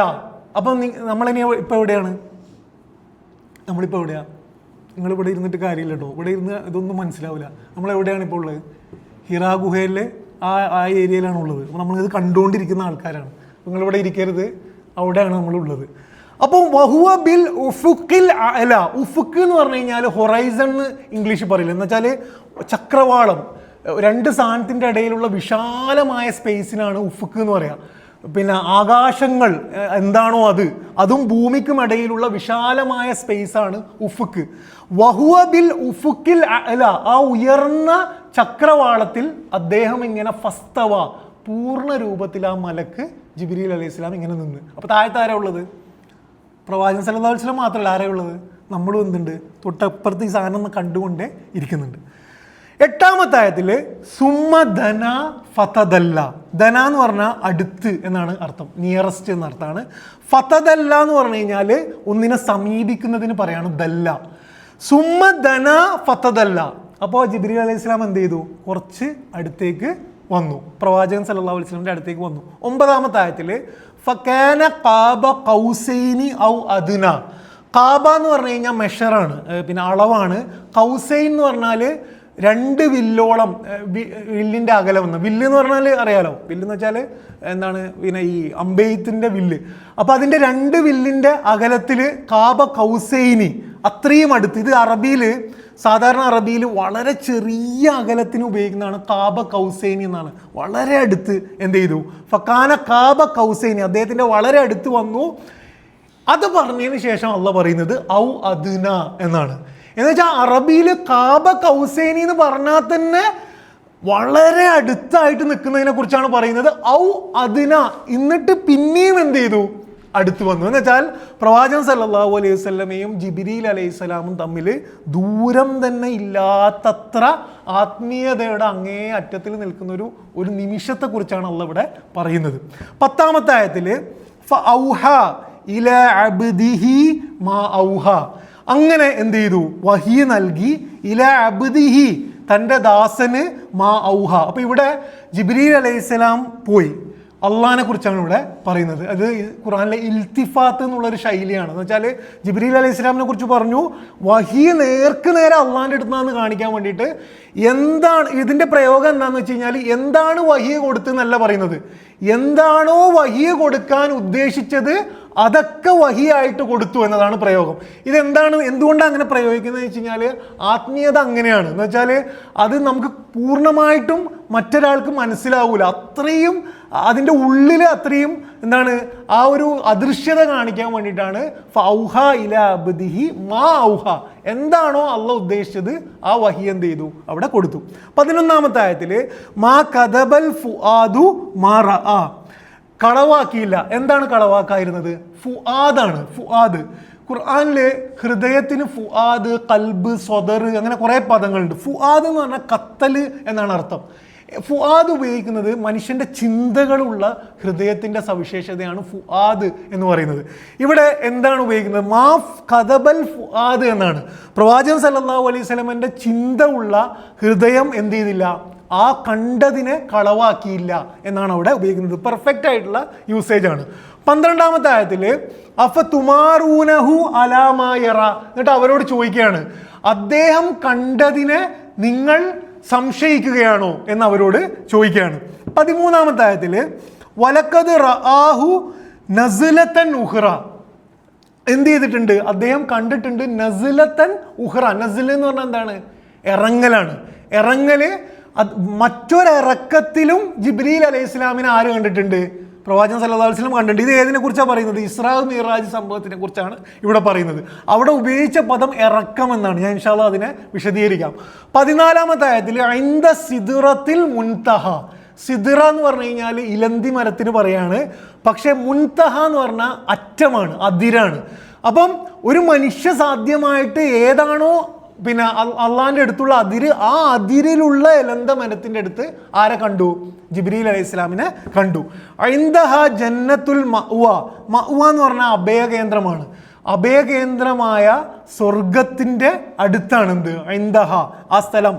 അപ്പം നമ്മളിനി ഇപ്പോൾ എവിടെയാണ്? നമ്മളിപ്പോൾ എവിടെയാണ്? നിങ്ങളിവിടെ ഇരുന്നിട്ട് കാര്യമില്ല കേട്ടോ. ഇവിടെ ഇരുന്ന് ഇതൊന്നും മനസ്സിലാവില്ല. നമ്മളെവിടെയാണ് ഇപ്പോൾ ഉള്ളത്? ഹിറാ ഗുഹയിലെ ആ ഏരിയയിലാണ് ഉള്ളത്. അപ്പോൾ നമ്മളിത് കണ്ടുകൊണ്ടിരിക്കുന്ന ആൾക്കാരാണ്. നിങ്ങളിവിടെ ഇരിക്കരുത്, അവിടെയാണ് നമ്മളുള്ളത്. അപ്പോൾ വഹുവ ബിൽ ഉഫുഖിൽ അഅല. ഉഫുക്ക് എന്ന് പറഞ്ഞു കഴിഞ്ഞാൽ ഹൊറൈസൺ എന്ന് ഇംഗ്ലീഷ് പറയില്ല. എന്ന് വെച്ചാൽ ചക്രവാളം, 2 സാധനത്തിൻ്റെ ഇടയിലുള്ള വിശാലമായ സ്പേസിനാണ് ഉഫുക്ക് എന്ന് പറയുക. പിന്നെ ആകാശങ്ങൾ എന്താണോ അതും ഭൂമിക്കും ഇടയിലുള്ള വിശാലമായ സ്പേസാണ് ഉഫുക്ക്. വഹുവ ബിൽ ഉഫുക്കിൽ അഅല. ആ ഉയർന്ന ചക്രവാളത്തിൽ അദ്ദേഹം ഇങ്ങനെ ഫസ്തവ പൂർണ്ണ രൂപത്തിൽ ആ മലക്ക് ജിബ്രീൽ അലൈഹി സ്വലാം ഇങ്ങനെ നിന്ന്. അപ്പോൾ താഴത്ത് ആരാ ഉള്ളത്? പ്രവാചകൻ സല്ലല്ലാഹു അലൈഹി വസല്ലം മാത്രമല്ല, ആരാ ഉള്ളത്? നമ്മളും എന്തുണ്ട്? തൊട്ടപ്പുറത്ത് ഈ സാധനം കണ്ടുകൊണ്ടേ ഇരിക്കുന്നുണ്ട്. 8-ാമത്തെ ആയത്തിൽ സുമ്മ ധന ഫതദല്ല. ധന എന്ന് പറഞ്ഞാൽ അടുത്ത് എന്നാണ് അർത്ഥം, നിയറസ്റ്റ് എന്ന അർത്ഥമാണ്. ഫതദല്ല എന്ന് പറഞ്ഞു കഴിഞ്ഞാൽ ഒന്നിനെ സമീപിക്കുന്നതിന് പറയാണ് ദല്ല. സുമ്മ ധന ഫതദല്ല. അപ്പോൾ ജിബ്രീൽ അലൈഹി സ്വലാം എന്ത് ചെയ്തു? കുറച്ച് അടുത്തേക്ക് വന്നു, പ്രവാചകൻ സല്ലല്ലാഹു അലൈഹി വസല്ലമയുടെ അടുത്തേക്ക് വന്നു. 9-ാമത്തെ ആയത്തിൽ ഫകാന ഖാബ ഖൗസൈനി ഔ അദ്ന. ഖാബ എന്ന് പറഞ്ഞു കഴിഞ്ഞാൽ മെഷറാണ്, പിന്നെ അളവാണ്. ഖൗസൈൻ എന്ന് പറഞ്ഞാൽ 2 വില്ലോളം വില്ലിൻ്റെ അകലം എന്ന്. വില്ല് എന്ന് പറഞ്ഞാൽ അറിയാലോ, വില്ലെന്ന് വെച്ചാൽ എന്താണ്? പിന്നെ ഈ അമ്പെയ്ത്തിൻ്റെ വില്ല്. അപ്പോൾ അതിൻ്റെ 2 വില്ലിൻ്റെ അകലത്തിൽ കാബ കൗസൈനി, അത്രയും അടുത്ത്. ഇത് സാധാരണ അറബിയിൽ വളരെ ചെറിയ അകലത്തിന് ഉപയോഗിക്കുന്നതാണ് കാബ കൗസൈനി എന്നാണ്. വളരെ അടുത്ത് എന്ത് ചെയ്തു? ഫക്കാന കാബ കൗസൈനി, അദ്ദേഹത്തിൻ്റെ വളരെ അടുത്ത് വന്നു. അത് പറഞ്ഞതിന് ശേഷം അള്ളാഹ് പറയുന്നത് ഔ അദ്ന എന്നാണ്. എന്ന് വെച്ചാൽ അറബിയിൽ കാബ കൗസൈനി എന്ന് പറഞ്ഞാൽ തന്നെ വളരെ അടുത്തായിട്ട് നിൽക്കുന്നതിനെ കുറിച്ചാണ് പറയുന്നത്. ഔ അദ്ന, എന്നിട്ട് പിന്നെയും എന്ത് ചെയ്തു? അടുത്ത് വന്നു. എന്ന് വെച്ചാൽ പ്രവാചകൻ സല്ലല്ലാഹു അലൈഹി വസല്ലമയും ജിബ്രീൽ അലൈഹിസ്സലാമും തമ്മിൽ ദൂരം തന്നെ ഇല്ലാത്തത്ര ആത്മീയതയുടെ അങ്ങേ അറ്റത്തിൽ നിൽക്കുന്ന ഒരു നിമിഷത്തെ കുറിച്ചാണ് അള്ളാഹ് ഇവിടെ പറയുന്നത്. 10-ാമത്തെ ആയത്തിൽ ഫഔഹ ഇലാ അബ്ദിഹി മാ ഔഹ. അങ്ങനെ എന്ത് ചെയ്തു? വഹി നൽകി. ഇലാ അബ്ദിഹി, തൻ്റെ ദാസന്, മാ ഔഹ. അപ്പോൾ ഇവിടെ ജിബ്രീൽ അലൈഹിസ്സലാം പോയി. അള്ളാഹിനെ കുറിച്ചാണ് ഇവിടെ പറയുന്നത്. അത് ഖുർആനിലെ ഇൽത്തിഫാത്ത് എന്നുള്ളൊരു ശൈലിയാണ്. എന്ന് വെച്ചാൽ ജിബ്രീൽ അലൈഹി സ്വലാമിനെ കുറിച്ച് പറഞ്ഞു, വഹി നേർക്ക് നേരെ അള്ളാഹിൻ്റെ അടുത്താന്ന് കാണിക്കാൻ വേണ്ടിയിട്ട്. എന്താണ് ഇതിൻ്റെ പ്രയോഗം? എന്താണെന്ന് വെച്ച് കഴിഞ്ഞാൽ എന്താണ് വഹി കൊടുത്തെന്നല്ല പറയുന്നത്, എന്താണോ വഹി കൊടുക്കാൻ ഉദ്ദേശിച്ചത് അതൊക്കെ വഹിയായിട്ട് കൊടുത്തു എന്നതാണ് പ്രയോഗം. ഇതെന്താണ്, എന്തുകൊണ്ടാണ് അങ്ങനെ പ്രയോഗിക്കുന്നത് വെച്ച് കഴിഞ്ഞാൽ ആത്മീയത അങ്ങനെയാണ്. എന്ന് വെച്ചാൽ അത് നമുക്ക് പൂർണ്ണമായിട്ടും മറ്റൊരാൾക്ക് മനസ്സിലാവൂല. അത്രയും അതിൻ്റെ ഉള്ളിൽ അത്രയും എന്താണ് ആ ഒരു അദൃശ്യത കാണിക്കാൻ വേണ്ടിയിട്ടാണ് ഫൗഹ ഇലാ അബ്ദിഹി മാ ഔഹ. എന്താണോ അള്ളാഹ് ഉദ്ദേശിച്ചത് ആ വഹി എന്ത് ചെയ്തു? അവിടെ കൊടുത്തു. 11-ാമത്തെ ആയത്തിൽ മാ കദബൽ ഫുആദു മാ റഅ. കളവാക്കിയില്ല. എന്താണ് കളവാക്കായിരുന്നത്? ഫുആദാണ്. ഫുആദ് ഖുർആനില് ഹൃദയത്തിന് ഫുആദ്, കൽബ്, സ്വദർ അങ്ങനെ കുറേ പദങ്ങളുണ്ട്. ഫുആദ് എന്ന് പറഞ്ഞാൽ കത്തല് എന്നാണ് അർത്ഥം. ഫുആദ് ഉപയോഗിക്കുന്നത് മനുഷ്യന്റെ ചിന്തകളുള്ള ഹൃദയത്തിന്റെ സവിശേഷതയാണ് ഫുആദ് എന്ന് പറയുന്നത്. ഇവിടെ എന്താണ് ഉപയോഗിക്കുന്നത്? മാ കദബൽ ഫുആദ് എന്നാണ്. പ്രവാചകൻ സല്ലല്ലാഹു അലൈഹി വസല്ലമയുടെ ചിന്ത ഉള്ള ഹൃദയം എന്ത് ചെയ്തില്ല? ആ കണ്ടതിനെ കളവാക്കിയില്ല എന്നാണ് അവിടെ ഉപയോഗിക്കുന്നത്. പെർഫെക്റ്റ് ആയിട്ടുള്ള യൂസേജ് ആണ്. 12-ാമത്തെ ആയത്തിൽ അഫ തുമാറൂനഹു അലാമാ യറ, എന്നിട്ട് അവരോട് ചോദിക്കുകയാണ്, അദ്ദേഹം കണ്ടതിനെ നിങ്ങൾ സംശയിക്കുകയാണോ എന്ന് അവരോട് ചോദിക്കുകയാണ്. 13-ാമത്തെ ആയത്തിൽ വലക്കത് റആഹു നസ്ലതൻ ഉഖ്റ, എന്ത് ചെയ്തിട്ടുണ്ട്? അദ്ദേഹം കണ്ടിട്ടുണ്ട് നസ്ലതൻ ഉഖ്റ. നസ്ൽ എന്ന് പറഞ്ഞാൽ എന്താണ്? ഇറങ്ങലാണ്. ഇറങ്ങല് മറ്റൊരിറക്കത്തിലും ജിബ്രീൽ അലൈഹി ഇസ്ലാമിനെ ആര് കണ്ടിട്ടുണ്ട്? പ്രവാചകൻ സല്ലല്ലാഹു അലൈഹി വസല്ലം കണ്ടിട്ടുണ്ട്. ഇത് ഏതിനെ കുറിച്ചാണ് പറയുന്നത്? ഇസ്രാ മിറാജ് സംഭവത്തിനെ കുറിച്ചാണ് ഇവിടെ പറയുന്നത്. അവിടെ ഉപയോഗിച്ച പദം ഇറക്കം എന്നാണ്. ഞാൻ ഇൻഷാ അല്ലാഹ് അതിനെ വിശദീകരിക്കാം. 14-ാമത്തെ ആയത്തിൽ ഇൻദ സിദ്റത്തിൽ മുൻതഹ, സിദ്റ എന്ന് പറഞ്ഞു കഴിഞ്ഞാൽ ഇലന്തി മരത്തിന് പറയാണ്. പക്ഷെ മുൻതഹ എന്ന് പറഞ്ഞാൽ അറ്റമാണ്, അതിരാണ്. അപ്പം ഒരു മനുഷ്യ സാധ്യമായിട്ട് ഏതാണോ പിന്നെ അള്ളാഹിന്റെ അടുത്തുള്ള അതിര്, ആ അതിരിലുള്ള എലന്ത മരത്തിന്റെ അടുത്ത് ആരെ കണ്ടു? ജിബ്രീൽ അലൈഹി ഇസ്ലാമിനെ കണ്ടു. ഇൻദഹ ജന്നത്തുൽ മഅ്വ, മഅ്വ എന്ന് പറഞ്ഞാൽ അഭയകേന്ദ്രമാണ്. അഭയകേന്ദ്രമായ സ്വർഗത്തിന്റെ അടുത്താണ് എന്ത്? ഇൻദഹ, ആ സ്ഥലം.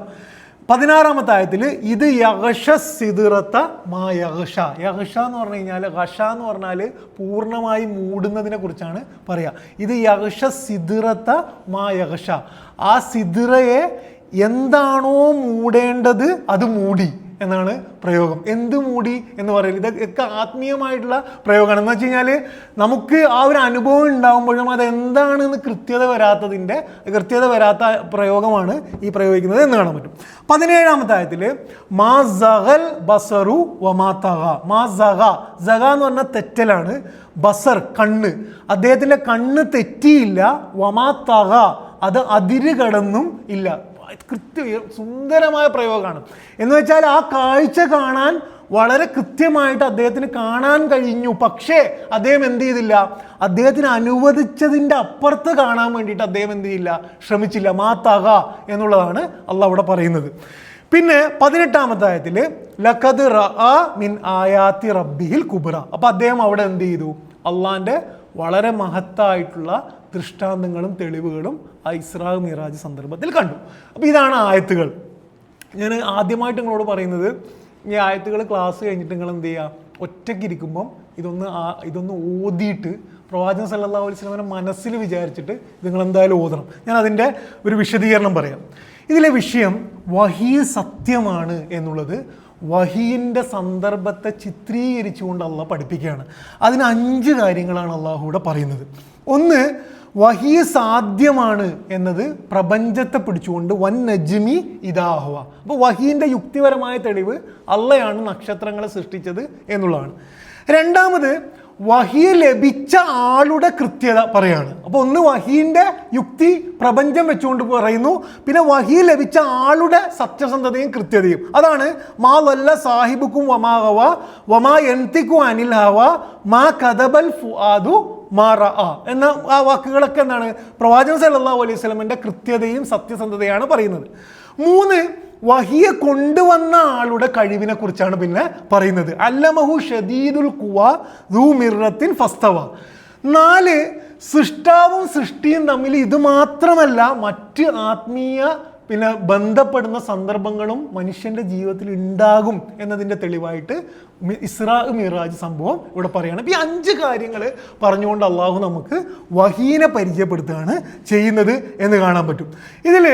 16-ാമത്തെ ആയത്തിൽ ഇത് യഗ്ഷ സിദ്റത മാ യഗ്ഷ. യഗ്ഷ എന്ന് പറഞ്ഞു കഴിഞ്ഞാൽ, ഗഷ എന്ന് പറഞ്ഞാൽ പൂർണ്ണമായി മൂടുന്നതിനെ കുറിച്ചാണ് പറയുക. ഇത് യഗ്ഷ സിദ്റത മാ യഗ്ഷ, ആ സിദ്റയെ എന്താണോ മൂടേണ്ടത് അത് മൂടി എന്നാണ് പ്രയോഗം. എന്ത് മൂടി എന്ന് പറയുന്നത് ഇതൊക്കെ ആത്മീയമായിട്ടുള്ള പ്രയോഗമാണ്. എന്ന് വെച്ച് കഴിഞ്ഞാൽ നമുക്ക് ആ ഒരു അനുഭവം ഉണ്ടാകുമ്പോഴും അതെന്താണെന്ന് കൃത്യത വരാത്ത പ്രയോഗമാണ് ഈ പ്രയോഗിക്കുന്നത് എന്ന് കാണാൻ പറ്റും. 17-ാമത്തെ ആയത്തിൽ മാ സഗൽ ബസറു വമാ തഗ. മാ സഗ, സഗ എന്ന് പറഞ്ഞാൽ തെറ്റലാണ്. ബസർ കണ്ണ്, അദ്ദേഹത്തിന്റെ കണ്ണ് തെറ്റിയില്ല. വമാ തഗ, അത് അതിര് കടന്നും ഇല്ല. സുന്ദരമായ പ്രയോഗമാണ്. എന്ന് വെച്ചാൽ ആ കാഴ്ച കാണാൻ വളരെ കൃത്യമായിട്ട് അദ്ദേഹത്തിന് കാണാൻ കഴിഞ്ഞു. പക്ഷേ അദ്ദേഹം എന്ത് ചെയ്തില്ല? അദ്ദേഹത്തിന് അനുവദിച്ചതിൻ്റെ അപ്പുറത്ത് കാണാൻ വേണ്ടിയിട്ട് അദ്ദേഹം എന്ത് ചെയ്യില്ല? ശ്രമിച്ചില്ല. മാ തഗ എന്നുള്ളതാണ് അള്ളാഹ് അവിടെ പറയുന്നത്. പിന്നെ 18-ാമത്തെ ആയത്തിൽ ലഖദ് റഅ മിൻ ആയാതി റബ്ബിഹിൽ കുബ്ര. അപ്പോൾ അദ്ദേഹം അവിടെ എന്ത് ചെയ്തു? അള്ളാഹിൻ്റെ വളരെ മഹത്തായിട്ടുള്ള ദൃഷ്ടാന്തങ്ങളും തെളിവുകളും ആ ഇസ്രാ മിറാജ് സന്ദർഭത്തിൽ കണ്ടു. അപ്പോൾ ഇതാണ് ആയത്തുകൾ. ഞാൻ ആദ്യമായിട്ട് നിങ്ങളോട് പറയുന്നത്, ഈ ആയത്തുകൾ ക്ലാസ് കഴിഞ്ഞിട്ട് നിങ്ങൾ എന്ത് ചെയ്യുക? ഒറ്റയ്ക്കിരിക്കുമ്പം ഇതൊന്ന് ഓതിയിട്ട് പ്രവാചകൻ സല്ലല്ലാഹു അലൈഹി വസല്ലമയുടെ മനസ്സിൽ വിചാരിച്ചിട്ട് നിങ്ങൾ എന്തായാലും ഓതണം. ഞാൻ അതിൻ്റെ ഒരു വിശദീകരണം പറയാം. ഇതിലെ വിഷയം വഹീ സത്യമാണ് എന്നുള്ളത് വഹീൻ്റെ സന്ദർഭത്തെ ചിത്രീകരിച്ചുകൊണ്ട് അള്ളാഹ് പഠിപ്പിക്കുകയാണ്. അതിന് 5 കാര്യങ്ങളാണ് അള്ളാഹു ഇവിടെ പറയുന്നത്. ഒന്ന്, വഹീ സാധ്യമാണ് എന്നത് പ്രപഞ്ചത്തെ പിടിച്ചുകൊണ്ട് വൻ നജ്മി ഇദാഹുവ. അപ്പോൾ വഹീൻ്റെ യുക്തിപരമായ തെളിവ് അള്ളയാണ് നക്ഷത്രങ്ങളെ സൃഷ്ടിച്ചത് എന്നുള്ളതാണ്. രണ്ടാമത്, വഹി ലഭിച്ച ആളുടെ കൃത്യത പറയാണ്. അപ്പോൾ ഒന്ന് വഹീൻ്റെ യുക്തി പ്രപഞ്ചം വെച്ചുകൊണ്ട് പറയുന്നു, പിന്നെ വഹി ലഭിച്ച ആളുടെ സത്യസന്ധതയും കൃത്യതയും. അതാണ് മാ വല്ല സാഹിബുക്കും വമാ ഹവ വമാ യൻതിഖു അനിൽ ഹവ മാ കദബൽ ഫുആദു മാ റഅ എന്ന ആ വാക്കുകളൊക്കെ എന്താണ്? പ്രവാചകൻ സല്ലല്ലാഹു അലൈഹി വസല്ലമയുടെ കൃത്യതയും സത്യസന്ധതയാണ് പറയുന്നത്. 3, വഹിയെ കൊണ്ടുവന്ന ആളുടെ കഴിവിനെ കുറിച്ചാണ് പിന്നെ പറയുന്നത്. അല്ലമഹു ഷദീദുൽ ഖുവ ദൂ മിർറത്തിൻ ഫസ്തവ. 4, സൃഷ്ടാവും സൃഷ്ടിയും തമ്മിൽ ഇത് മാത്രമല്ല മറ്റ് ആത്മീയ പിന്നെ ബന്ധപ്പെടുന്ന സന്ദർഭങ്ങളും മനുഷ്യന്റെ ജീവിതത്തിൽ ഉണ്ടാകും എന്നതിൻ്റെ തെളിവായിട്ട് ഇസ്രാ മിറാജ് സംഭവം ഇവിടെ പറയുകയാണ്. ഈ 5 കാര്യങ്ങൾ പറഞ്ഞുകൊണ്ട് അള്ളാഹു നമുക്ക് വഹീനെ പരിചയപ്പെടുത്തുകയാണ് ചെയ്യുന്നത് എന്ന് കാണാൻ പറ്റും. ഇതിൽ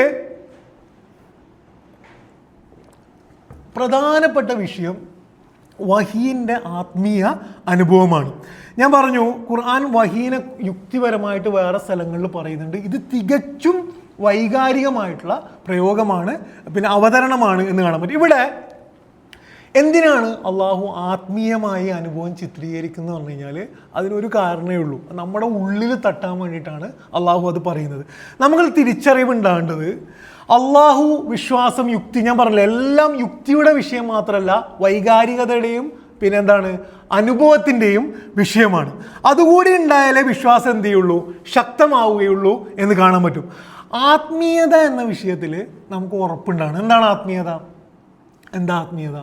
പ്രധാനപ്പെട്ട വിഷയം വഹീൻ്റെ ആത്മീയ അനുഭവമാണ്. ഞാൻ പറഞ്ഞു ഖുർആൻ വഹീനെ യുക്തിപരമായിട്ട് വേറെ സ്ഥലങ്ങളിൽ പറയുന്നുണ്ട്. ഇത് തികച്ചും വൈകാരികമായിട്ടുള്ള പ്രയോഗമാണ്, പിന്നെ അവതരണമാണ് എന്ന് കാണാൻ പറ്റും. ഇവിടെ എന്തിനാണ് അള്ളാഹു ആത്മീയമായി അനുഭവം ചിത്രീകരിക്കുന്നത് പറഞ്ഞു കഴിഞ്ഞാൽ അതിനൊരു കാരണമേ ഉള്ളൂ. നമ്മുടെ ഉള്ളിൽ തട്ടാൻ വേണ്ടിയിട്ടാണ് അള്ളാഹു അത് പറയുന്നത്. നമ്മൾ തിരിച്ചറിവുണ്ടാകേണ്ടത് അള്ളാഹു, വിശ്വാസം, യുക്തി, ഞാൻ പറഞ്ഞില്ല എല്ലാം യുക്തിയുടെ വിഷയം മാത്രമല്ല വൈകാരികതയുടെയും പിന്നെ എന്താണ് അനുഭവത്തിൻ്റെയും വിഷയമാണ്. അതുകൂടി ഉണ്ടായാലേ വിശ്വാസം എന്ത് ചെയ്യുള്ളൂ, ശക്തമാവുകയുള്ളൂ എന്ന് കാണാൻ പറ്റും. ആത്മീയത എന്ന വിഷയത്തിൽ നമുക്ക് ഉറപ്പുണ്ടാണ്. എന്താണ് ആത്മീയത? എന്താ ആത്മീയത?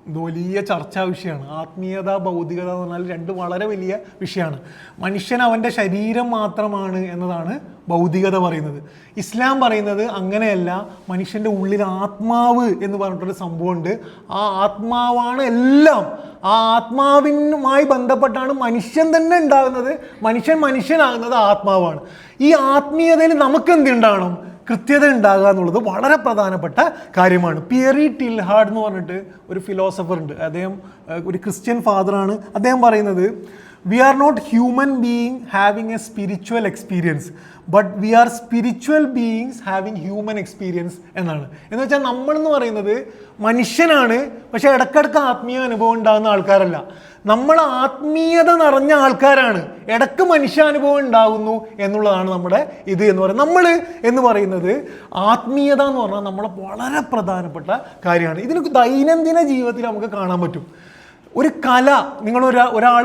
ഇത് വലിയ ചർച്ചാ വിഷയമാണ്. ആത്മീയത ഭൗതികത എന്ന് പറഞ്ഞാൽ രണ്ട് വളരെ വലിയ വിഷയമാണ്. മനുഷ്യൻ അവൻ്റെ ശരീരം മാത്രമാണ് എന്നതാണ് ഭൗതികത പറയുന്നത്. ഇസ്ലാം പറയുന്നത് അങ്ങനെയല്ല, മനുഷ്യൻ്റെ ഉള്ളിൽ ആത്മാവ് എന്ന് പറഞ്ഞിട്ടൊരു സംഭവമുണ്ട്. ആ ആത്മാവാണ് എല്ലാം. ആ ആത്മാവിനുമായി ബന്ധപ്പെട്ടാണ് മനുഷ്യൻ തന്നെ ഉണ്ടാകുന്നത്. മനുഷ്യനാകുന്നത് ആത്മാവാണ്. ഈ ആത്മീയതയിൽ നമുക്ക് എന്തുണ്ടാകണം? കൃത്യത ഉണ്ടാകുക എന്നുള്ളത് വളരെ പ്രധാനപ്പെട്ട കാര്യമാണ്. പിയറി ടിൽഹാർഡ് എന്ന് പറഞ്ഞിട്ട് ഒരു ഫിലോസഫർ ഉണ്ട്. അദ്ദേഹം ഒരു ക്രിസ്ത്യൻ ഫാദറാണ്. അദ്ദേഹം പറയുന്നത്, we are not human being having a spiritual experience, but we are spiritual beings having human experience എന്നാണ്. എന്ന് വെച്ചാൽ നമ്മളെന്ന് പറയുന്നത് മനുഷ്യനാണ്, പക്ഷെ ഇടയ്ക്കിടയ്ക്ക് ആത്മീയ അനുഭവം ഉണ്ടാകുന്ന ആൾക്കാരല്ല. നമ്മൾ ആത്മീയത നിറഞ്ഞ ആൾക്കാരാണ്, ഇടയ്ക്ക് മനുഷ്യാനുഭവം ഉണ്ടാകുന്നു എന്നുള്ളതാണ് നമ്മുടെ ഇത് എന്ന് പറയുന്നത്. നമ്മൾ എന്ന് പറയുന്നത് ആത്മീയത എന്ന് പറഞ്ഞാൽ നമ്മളെ വളരെ പ്രധാനപ്പെട്ട കാര്യമാണ്. ഇതിന് ദൈനംദിന ജീവിതത്തിൽ നമുക്ക് കാണാൻ പറ്റും. ഒരു കല, ഒരാൾ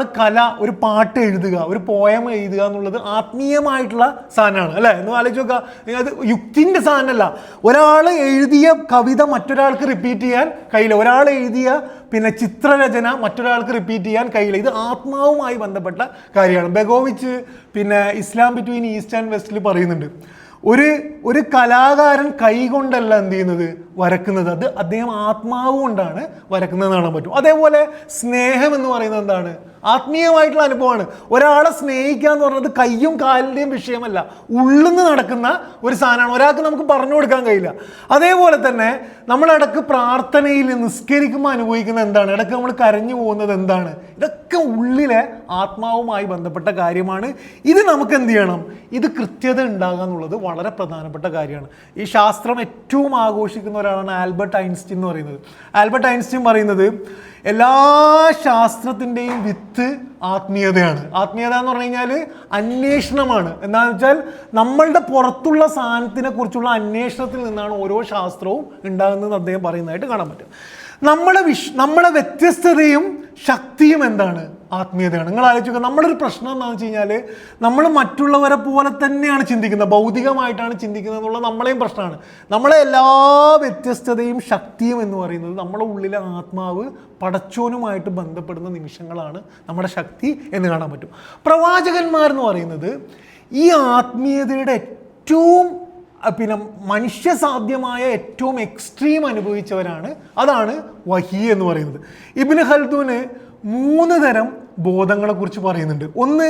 ഒരു പാട്ട് എഴുതുക, ഒരു പോയം എഴുതുക എന്നുള്ളത് ആത്മീയമായിട്ടുള്ള സാധനമാണ് അല്ലേ? എന്ന് ആലോചിച്ച് നോക്കുക. അത് യുക്തിൻ്റെ സാധനമല്ല. ഒരാൾ എഴുതിയ കവിത മറ്റൊരാൾക്ക് റിപ്പീറ്റ് ചെയ്യാൻ കഴിയില്ല. ഒരാൾ എഴുതിയ ചിത്രരചന മറ്റൊരാൾക്ക് റിപ്പീറ്റ് ചെയ്യാൻ കഴിയില്ല. ഇത് ആത്മാവുമായി ബന്ധപ്പെട്ട കാര്യമാണ്. ബെഗോവിച്ച് ഇസ്ലാം ബിറ്റ്വീൻ ഈസ്റ്റ് ആൻഡ് വെസ്റ്റിൽ പറയുന്നുണ്ട്, ഒരു കലാകാരൻ കൈകൊണ്ടല്ല എന്ത് ചെയ്യുന്നത്, വരക്കുന്നത്. അത് അദ്ദേഹം ആത്മാവ് കൊണ്ടാണ് വരക്കുന്നത് കാണാൻ പറ്റും. അതേപോലെ സ്നേഹം എന്ന് പറയുന്നത് എന്താണ്? ആത്മീയമായിട്ടുള്ള അനുഭവമാണ്. ഒരാളെ സ്നേഹിക്കുക എന്ന് പറയുന്നത് കയ്യും കാലിൻ്റെയും വിഷയമല്ല, ഉള്ളിന്ന് നടക്കുന്ന ഒരു സാധനമാണ്. ഒരാൾക്ക് നമുക്ക് പറഞ്ഞു കൊടുക്കാൻ കഴിയില്ല. അതേപോലെ തന്നെ നമ്മളിടക്ക് പ്രാർത്ഥനയിൽ നിസ്കരിക്കുമ്പോൾ അനുഭവിക്കുന്ന എന്താണ്? ഇടയ്ക്ക് നമ്മൾ കരഞ്ഞു പോകുന്നത് എന്താണ്? ഇതൊക്കെ ഉള്ളിലെ ആത്മാവുമായി ബന്ധപ്പെട്ട കാര്യമാണ്. ഇത് നമുക്ക് എന്ത് ചെയ്യണം? ഇത് കൃത്യത ഉണ്ടാകുക എന്നുള്ളത് വളരെ പ്രധാനപ്പെട്ട കാര്യമാണ്. ഈ ശാസ്ത്രം ഏറ്റവും ആഘോഷിക്കുന്ന ഒരാളാണ് ആൽബർട്ട് ഐൻസ്റ്റീൻ എന്ന് പറയുന്നത്. ആൽബർട്ട് ഐൻസ്റ്റീൻ പറയുന്നത് എല്ലാ ശാസ്ത്രത്തിൻ്റെയും വിത്ത് ആത്മീയതയാണ്. ആത്മീയത എന്ന് പറഞ്ഞു കഴിഞ്ഞാൽ അന്വേഷണമാണ്. എന്താണെന്ന് വെച്ചാൽ നമ്മളുടെ പുറത്തുള്ള സാധനത്തിനെ കുറിച്ചുള്ള അന്വേഷണത്തിൽ നിന്നാണ് ഓരോ ശാസ്ത്രവും ഉണ്ടാകുന്നതെന്ന് അദ്ദേഹം പറയുന്നതായിട്ട് കാണാൻ പറ്റും. നമ്മളെ വ്യത്യസ്തതയും ശക്തിയും എന്താണ്? ആത്മീയതയാണ്. നിങ്ങൾ ആലോചിക്കുക, നമ്മളൊരു പ്രശ്നം എന്താണെന്ന് വെച്ച് കഴിഞ്ഞാൽ നമ്മൾ മറ്റുള്ളവരെ പോലെ തന്നെയാണ് ചിന്തിക്കുന്നത്, ഭൗതികമായിട്ടാണ് ചിന്തിക്കുന്നത് എന്നുള്ള നമ്മളെയും പ്രശ്നമാണ്. നമ്മളെ എല്ലാ വ്യത്യസ്തതയും ശക്തിയും എന്ന് പറയുന്നത് നമ്മുടെ ഉള്ളിലെ ആത്മാവ് പടച്ചോനുമായിട്ട് ബന്ധപ്പെടുന്ന നിമിഷങ്ങളാണ് നമ്മുടെ ശക്തി എന്ന് കാണാൻ പറ്റും. പ്രവാചകന്മാരെന്ന് പറയുന്നത് ഈ ആത്മീയതയുടെ ഏറ്റവും മനുഷ്യസാധ്യമായ ഏറ്റവും എക്സ്ട്രീം അനുഭവിച്ചവരാണ്. അതാണ് വഹി എന്ന് പറയുന്നത്. ഇബ്നു ഖൽദൂന് 3 തരം ബോധങ്ങളെ കുറിച്ച് പറയുന്നുണ്ട്. ഒന്ന്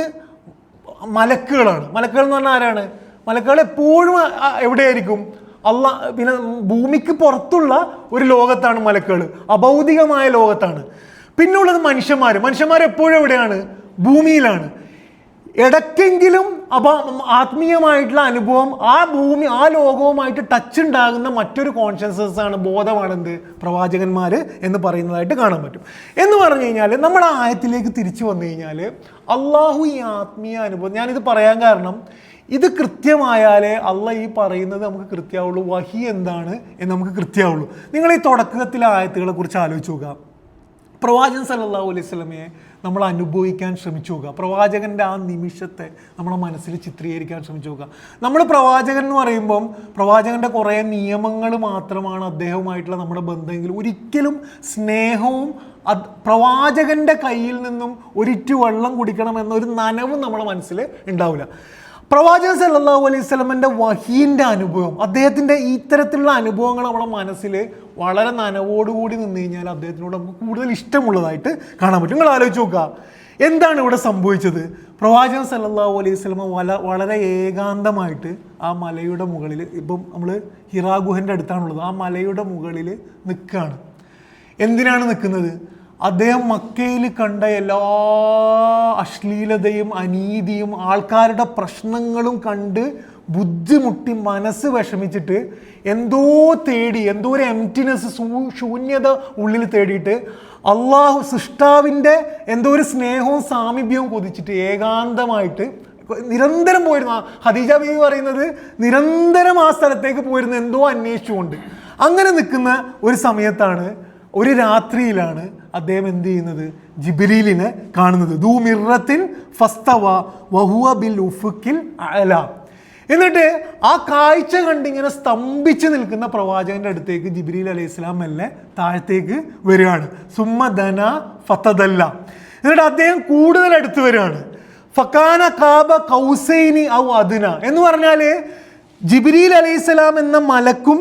മലക്കുകളാണ്. മലക്കുകൾ എന്ന് പറഞ്ഞാൽ ആരാണ്? മലക്കുകൾ എപ്പോഴും എവിടെയായിരിക്കും? ഭൂമിക്ക് പുറത്തുള്ള ഒരു ലോകത്താണ് മലക്കുകൾ, അഭൗതികമായ ലോകത്താണ്. പിന്നുള്ളത് മനുഷ്യന്മാർ എപ്പോഴും എവിടെയാണ്? ഭൂമിയിലാണ്. ഇടയ്ക്കെങ്കിലും ആത്മീയമായിട്ടുള്ള അനുഭവം ആ ലോകവുമായിട്ട് ടച്ച് ഉണ്ടാകുന്ന മറ്റൊരു കോൺഷ്യസ്നസ് ആണ്, ബോധമാണ് എന്ത്? പ്രവാചകന്മാർ എന്ന് പറയുന്നതായിട്ട് കാണാൻ പറ്റും. എന്ന് പറഞ്ഞു കഴിഞ്ഞാൽ നമ്മുടെ ആയത്തിലേക്ക് തിരിച്ചു വന്നു കഴിഞ്ഞാൽ അള്ളാഹു ഈ ആത്മീയ അനുഭവം, ഞാനിത് പറയാൻ കാരണം ഇത് കൃത്യമായാലേ ഈ പറയുന്നത് നമുക്ക് കൃത്യമാവുള്ളൂ. വഹി എന്താണ് എന്ന് നമുക്ക് കൃത്യമാവുള്ളൂ. നിങ്ങൾ ഈ തുടക്കത്തിലെ ആയത്തുകളെ കുറിച്ച് ആലോചിച്ച് നോക്കുക. പ്രവാചകൻ സല്ലല്ലാഹു അലൈഹി വസല്ലമയെ നമ്മൾ അനുഭവിക്കാൻ ശ്രമിച്ചു നോക്കുക. പ്രവാചകൻ്റെ ആ നിമിഷത്തെ നമ്മളെ മനസ്സിൽ ചിത്രീകരിക്കാൻ ശ്രമിച്ചു നോക്കുക. നമ്മൾ പ്രവാചകൻ എന്ന് പറയുമ്പം പ്രവാചകൻ്റെ കുറേ നിയമങ്ങൾ മാത്രമാണ് അദ്ദേഹവുമായിട്ടുള്ള നമ്മുടെ ബന്ധമെങ്കിൽ ഒരിക്കലും സ്നേഹവും പ്രവാചകൻ്റെ കയ്യിൽ നിന്നും ഒരിറ്റു വെള്ളം കുടിക്കണമെന്നൊരു നനവും നമ്മുടെ മനസ്സിൽ ഉണ്ടാവില്ല. പ്രവാചകൻ സല്ലല്ലാഹു അലൈഹി വസല്ലമയുടെ വഹീൻ്റെ അനുഭവം, അദ്ദേഹത്തിൻ്റെ ഇത്തരത്തിലുള്ള അനുഭവങ്ങൾ നമ്മുടെ മനസ്സിൽ വളരെ നനവോടുകൂടി നിന്ന് കഴിഞ്ഞാൽ അദ്ദേഹത്തിനോട് നമുക്ക് കൂടുതൽ ഇഷ്ടമുള്ളതായിട്ട് കാണാൻ പറ്റും. നിങ്ങൾ ആലോചിച്ച് നോക്കുക, എന്താണ് ഇവിടെ സംഭവിച്ചത്? പ്രവാചകൻ സല്ലല്ലാഹു അലൈഹി വസല്ലമ വളരെ ഏകാന്തമായിട്ട് ആ മലയുടെ മുകളിൽ, ഇപ്പം നമ്മൾ ഹിറാ ഗുഹൻ്റെ അടുത്താണുള്ളത്, ആ മലയുടെ മുകളിൽ നിൽക്കുകയാണ്. എന്തിനാണ് നിൽക്കുന്നത്? അദ്ദേഹം മക്കയിൽ കണ്ട എല്ലാ അശ്ലീലതയും അനീതിയും ആൾക്കാരുടെ പ്രശ്നങ്ങളും കണ്ട് ബുദ്ധിമുട്ടി മനസ്സ് വിഷമിച്ചിട്ട് എന്തോ ഒരു എംപ്റ്റിനെസ്, ശൂന്യത ഉള്ളിൽ തേടിയിട്ട് അള്ളാഹു സൃഷ്ടാവിൻ്റെ എന്തോ ഒരു സ്നേഹവും സാമീപ്യവും കൊതിച്ചിട്ട് ഏകാന്തമായിട്ട് നിരന്തരം പോയിരുന്നു. ഖദീജ ബീവി പറയുന്നത് നിരന്തരം ആ സ്ഥലത്തേക്ക് പോയിരുന്നു, എന്തോ അന്വേഷിച്ചുകൊണ്ട്. അങ്ങനെ നിൽക്കുന്ന ഒരു സമയത്താണ് ഒരു രാത്രിയിലാണ് അദ്ദേഹം എന്ത് ചെയ്യുന്നത്? ജിബ്രീലിനെ കാണുന്നത്. ദൂ മിർറത്തിൻ ഫസ്തവ വഹുവ ബിൽ ഉഫുക്കിൽ അഅല. എന്നിട്ട് ആ കാഴ്ച കണ്ടിങ്ങനെ സ്തംഭിച്ച് നിൽക്കുന്ന പ്രവാചകന്റെ അടുത്തേക്ക് ജിബ്രീൽ അലൈഹി സ്വലാം മെല്ലെ താഴത്തേക്ക് വരികയാണ്. സുമ്മ ദന ഫതദല്ല. എന്നിട്ട് അദ്ദേഹം കൂടുതൽ അടുത്ത് വരികയാണ്. ഫക്കാന കാബ കൗസൈനി ഔ അദ്ന എന്ന് പറഞ്ഞാൽ ജിബ്രീൽ അലൈഹി സ്വലാം എന്ന മലക്കും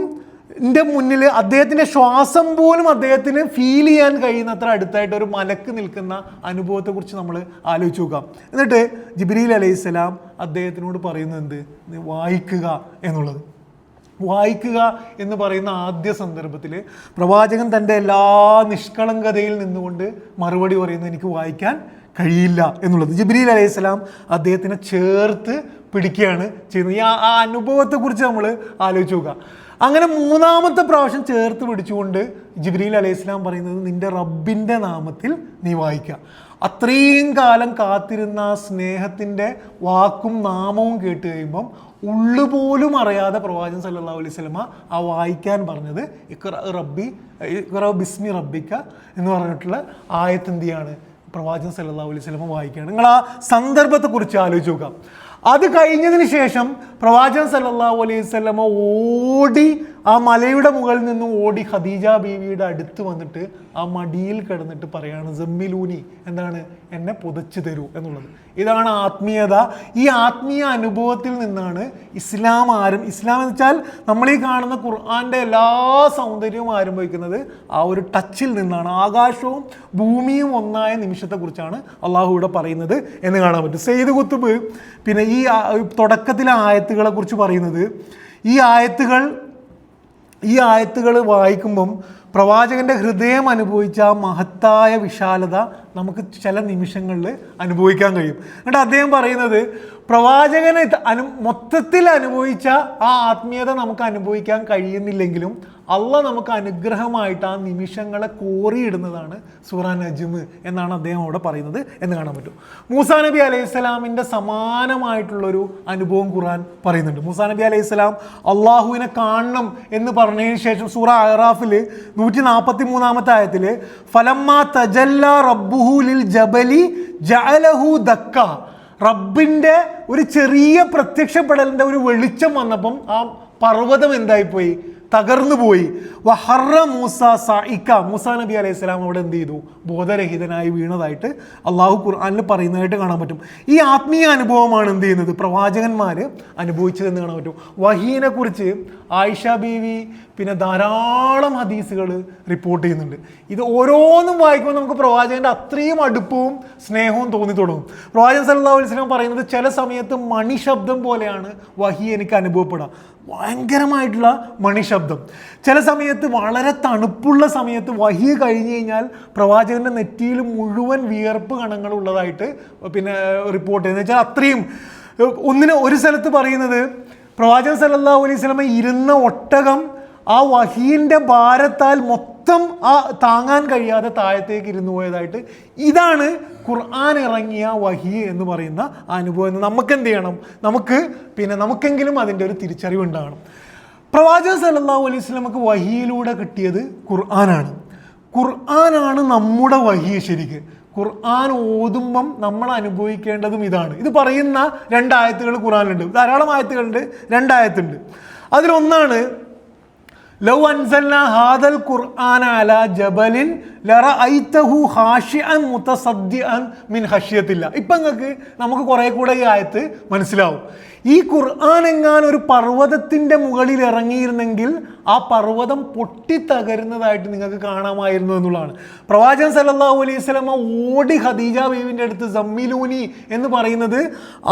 മുന്നിൽ അദ്ദേഹത്തിൻ്റെ ശ്വാസം പോലും അദ്ദേഹത്തിന് ഫീൽ ചെയ്യാൻ കഴിയുന്നത്ര അടുത്തായിട്ട് ഒരു മലക്ക് നിൽക്കുന്ന അനുഭവത്തെക്കുറിച്ച് നമ്മൾ ആലോചിച്ച് നോക്കാം. എന്നിട്ട് ജിബ്രീൽ അലൈഹിസ്സലാം അദ്ദേഹത്തിനോട് പറയുന്നത് എന്ത്? വായിക്കുക എന്നുള്ളത്. വായിക്കുക എന്ന് പറയുന്ന ആദ്യ സന്ദർഭത്തിൽ പ്രവാചകൻ തൻ്റെ എല്ലാ നിഷ്കളങ്കതയിൽ നിന്നുകൊണ്ട് മറുപടി പറയുന്നത് എനിക്ക് വായിക്കാൻ കഴിയില്ല എന്നുള്ളത്. ജിബ്രീൽ അലൈഹിസ്സലാം അദ്ദേഹത്തിനെ ചേർത്ത് പിടിക്കുകയാണ് ചെയ്യുന്നത്. ആ അനുഭവത്തെക്കുറിച്ച് നമ്മൾ ആലോചിച്ച് നോക്കുക. അങ്ങനെ മൂന്നാമത്തെ പ്രാവശ്യം ചേർത്ത് പിടിച്ചുകൊണ്ട് ജിബ്രീൽ അലൈഹിസ്സലാം പറയുന്നത് നിന്റെ റബ്ബിൻ്റെ നാമത്തിൽ നീ വായിക്കുക. അത്രയും കാലം കാത്തിരുന്ന ആ സ്നേഹത്തിൻ്റെ വാക്കും നാമവും കേട്ട് കഴിയുമ്പം ഉള്ളുപോലും അറിയാതെ പ്രവാചകൻ സല്ലല്ലാഹു അലൈഹി വസല്ലമ ആ വായിക്കാൻ പറഞ്ഞത് ഇഖ്റ ബിസ്മി റബ്ബിക എന്ന് പറഞ്ഞിട്ടുള്ള ആയത്ത് എന്ത് ചെയ്യാണ്? പ്രവാചകൻ സല്ലല്ലാഹു അലൈഹി വസല്ലമ വായിക്കുകയാണ്. നിങ്ങൾ ആ സന്ദർഭത്തെക്കുറിച്ച് ആലോചിച്ച് നോക്കാം. അത് കഴിഞ്ഞതിന് ശേഷം പ്രവാചകൻ സല്ലല്ലാഹു അലൈഹി വസല്ലമ ഓടി ആ മലയുടെ മുകളിൽ നിന്നും ഓടി ഖദീജ ബീവിയുടെ അടുത്ത് വന്നിട്ട് ആ മടിയിൽ കിടന്നിട്ട് പറയാണ് സമ്മിലൂനി, എന്താണ്? എന്നെ പുതച്ചു തരൂ എന്നുള്ളത്. ഇതാണ് ആത്മീയത. ഈ ആത്മീയ അനുഭവത്തിൽ നിന്നാണ് ഇസ്ലാം എന്ന് വെച്ചാൽ നമ്മൾ ഈ കാണുന്ന ഖുർആന്റെ എല്ലാ സൗന്ദര്യവും ആരംഭിക്കുന്നത് ആ ഒരു ടച്ചിൽ നിന്നാണ്. ആകാശവും ഭൂമിയും ഒന്നായ നിമിഷത്തെക്കുറിച്ചാണ് അള്ളാഹു ഇവിടെ പറയുന്നത് എന്ന് കാണാൻ പറ്റും. സെയ്ദ് ഖുത്ബ് പിന്നെ ഈ തുടക്കത്തിലെ ആയത്തുകളെ കുറിച്ച് പറയുന്നത്, ഈ ആയത്തുകൾ വായിക്കുമ്പം പ്രവാചകന്റെ ഹൃദയം അനുഭവിച്ച ആ മഹത്തായ വിശാലത നമുക്ക് ചില നിമിഷങ്ങളിൽ അനുഭവിക്കാൻ കഴിയും. എന്നിട്ട് അദ്ദേഹം പറയുന്നത് പ്രവാചകനെ മൊത്തത്തിൽ അനുഭവിച്ച ആ ആത്മീയത നമുക്ക് അനുഭവിക്കാൻ കഴിയുന്നില്ലെങ്കിലും അള്ളാഹ് നമുക്ക് അനുഗ്രഹമായിട്ട് ആ നിമിഷങ്ങളെ കോറിയിടുന്നതാണ് സൂറ നജ്മ് എന്നാണ് അദ്ദേഹം അവിടെ പറയുന്നത് എന്ന് കാണാൻ പറ്റും. മൂസാ നബി അലൈഹിസ്സലാമിൻ്റെ സമാനമായിട്ടുള്ളൊരു അനുഭവം ഖുർആൻ പറയുന്നുണ്ട്. മൂസാ നബി അലൈഹിസ്സലാം അള്ളാഹുവിനെ കാണണം എന്ന് പറഞ്ഞതിന് ശേഷം സൂറ അറാഫിൽ 143-ാമത്തെ ആയത്തിൽ ഫലമ്മാ തജല്ല റബ്ബുഹു ലിൽ ജബലി ജഅലഹു ദക്ക, റബ്ബിൻ്റെ ഒരു ചെറിയ പ്രത്യക്ഷപ്പെടലിൻ്റെ ഒരു വെളിച്ചം വന്നപ്പം ആ പർവ്വതം എന്തായിപ്പോയി? തകർന്നു പോയി. വഹറ മൂസ സായിക്ക, മൂസാ നബി അലൈഹി സ്വലാം അവിടെ എന്ത് ചെയ്തു? ബോധരഹിതനായി വീണതായിട്ട് അള്ളാഹു ഖുർആനിൽ പറയുന്നതായിട്ട് കാണാൻ പറ്റും. ഈ ആത്മീയ അനുഭവമാണ് എന്ത് ചെയ്യുന്നത്? പ്രവാചകന്മാർ അനുഭവിച്ചതെന്ന് കാണാൻ പറ്റും. വഹീനെ കുറിച്ച് ആയിഷ ബീവി പിന്നെ ധാരാളം ഹദീസുകൾ റിപ്പോർട്ട് ചെയ്യുന്നുണ്ട്. ഇത് ഓരോന്നും വായിക്കുമ്പോൾ നമുക്ക് പ്രവാചകൻ്റെ അത്രയും അടുപ്പവും സ്നേഹവും തോന്നി തുടങ്ങും. പ്രവാചകൻ സല്ലല്ലാഹു അലൈഹി വസല്ലം പറയുന്നത് ചില സമയത്ത് മണിശബ്ദം പോലെയാണ് വഹി എനിക്ക് അനുഭവപ്പെടുക. ഭയങ്കരമായിട്ടുള്ള മണിശബ്ദം. ചില സമയത്ത് വളരെ തണുപ്പുള്ള സമയത്ത് വഹി കഴിഞ്ഞ് കഴിഞ്ഞാൽ പ്രവാചകൻ്റെ നെറ്റിയിൽ മുഴുവൻ വിയർപ്പ് കണങ്ങൾ ഉള്ളതായിട്ട് പിന്നെ റിപ്പോർട്ട് ചെയ്യുന്നത് വെച്ചാൽ അത്രയും. ഒരു സ്ഥലത്ത് പറയുന്നത് പ്രവാചകൻ സല്ലല്ലാഹു അലൈഹി വസല്ലം ഇരുന്ന ഒട്ടകം ആ വഹീൻ്റെ ഭാരത്താൽ മൊത്തം ആ താങ്ങാൻ കഴിയാതെ താഴത്തേക്ക് ഇരുന്നു പോയതായിട്ട്. ഇതാണ് ഖുർആൻ ഇറങ്ങിയ വഹി എന്ന് പറയുന്ന അനുഭവം. നമുക്ക് എന്ത് ചെയ്യണം? നമുക്കെങ്കിലും അതിൻ്റെ ഒരു തിരിച്ചറിവുണ്ടാകണം. പ്രവാചകൻ സല്ലല്ലാഹു അലൈഹി വസല്ലമക്ക് വഹിയിലൂടെ കിട്ടിയത് ഖുർആനാണ് നമ്മുടെ വഹി. ശരിക്ക് ഖുർആൻ ഓതുമ്പം നമ്മൾ അനുഭവിക്കേണ്ടതും ഇതാണ്. ഇത് പറയുന്ന 2 ആയത്തുകൾ ഖുർആനിലുണ്ട്. ധാരാളം ആയത്തുകളുണ്ട്. 2 ആയത്തുണ്ട്. അതിലൊന്നാണ് ലൗ അൻസൽനാ ഹാദൽ ഖുർആന അലാ ജബലിൻ ലറഅയ്തഹു ഖാശിഅൻ മുതസദ്ദിഅൻ മിൻ ഖശ്യത്തില്ലാ. ഇപ്പം നമുക്ക് കുറെ കൂടെ ഈ ആയത്ത് മനസ്സിലാവും. ഈ ഖുർആൻ എങ്ങാൻ ഒരു പർവ്വതത്തിൻ്റെ മുകളിൽ ഇറങ്ങിയിരുന്നെങ്കിൽ ആ പർവ്വതം പൊട്ടിത്തകരുന്നതായിട്ട് നിങ്ങൾക്ക് കാണാമായിരുന്നു എന്നുള്ളതാണ്. പ്രവാചകൻ സല്ലല്ലാഹു അലൈഹി വസല്ലമ ഓടി ഖദീജ ബീവിൻ്റെ അടുത്ത് സമ്മിലൂനി എന്ന് പറയുന്നത്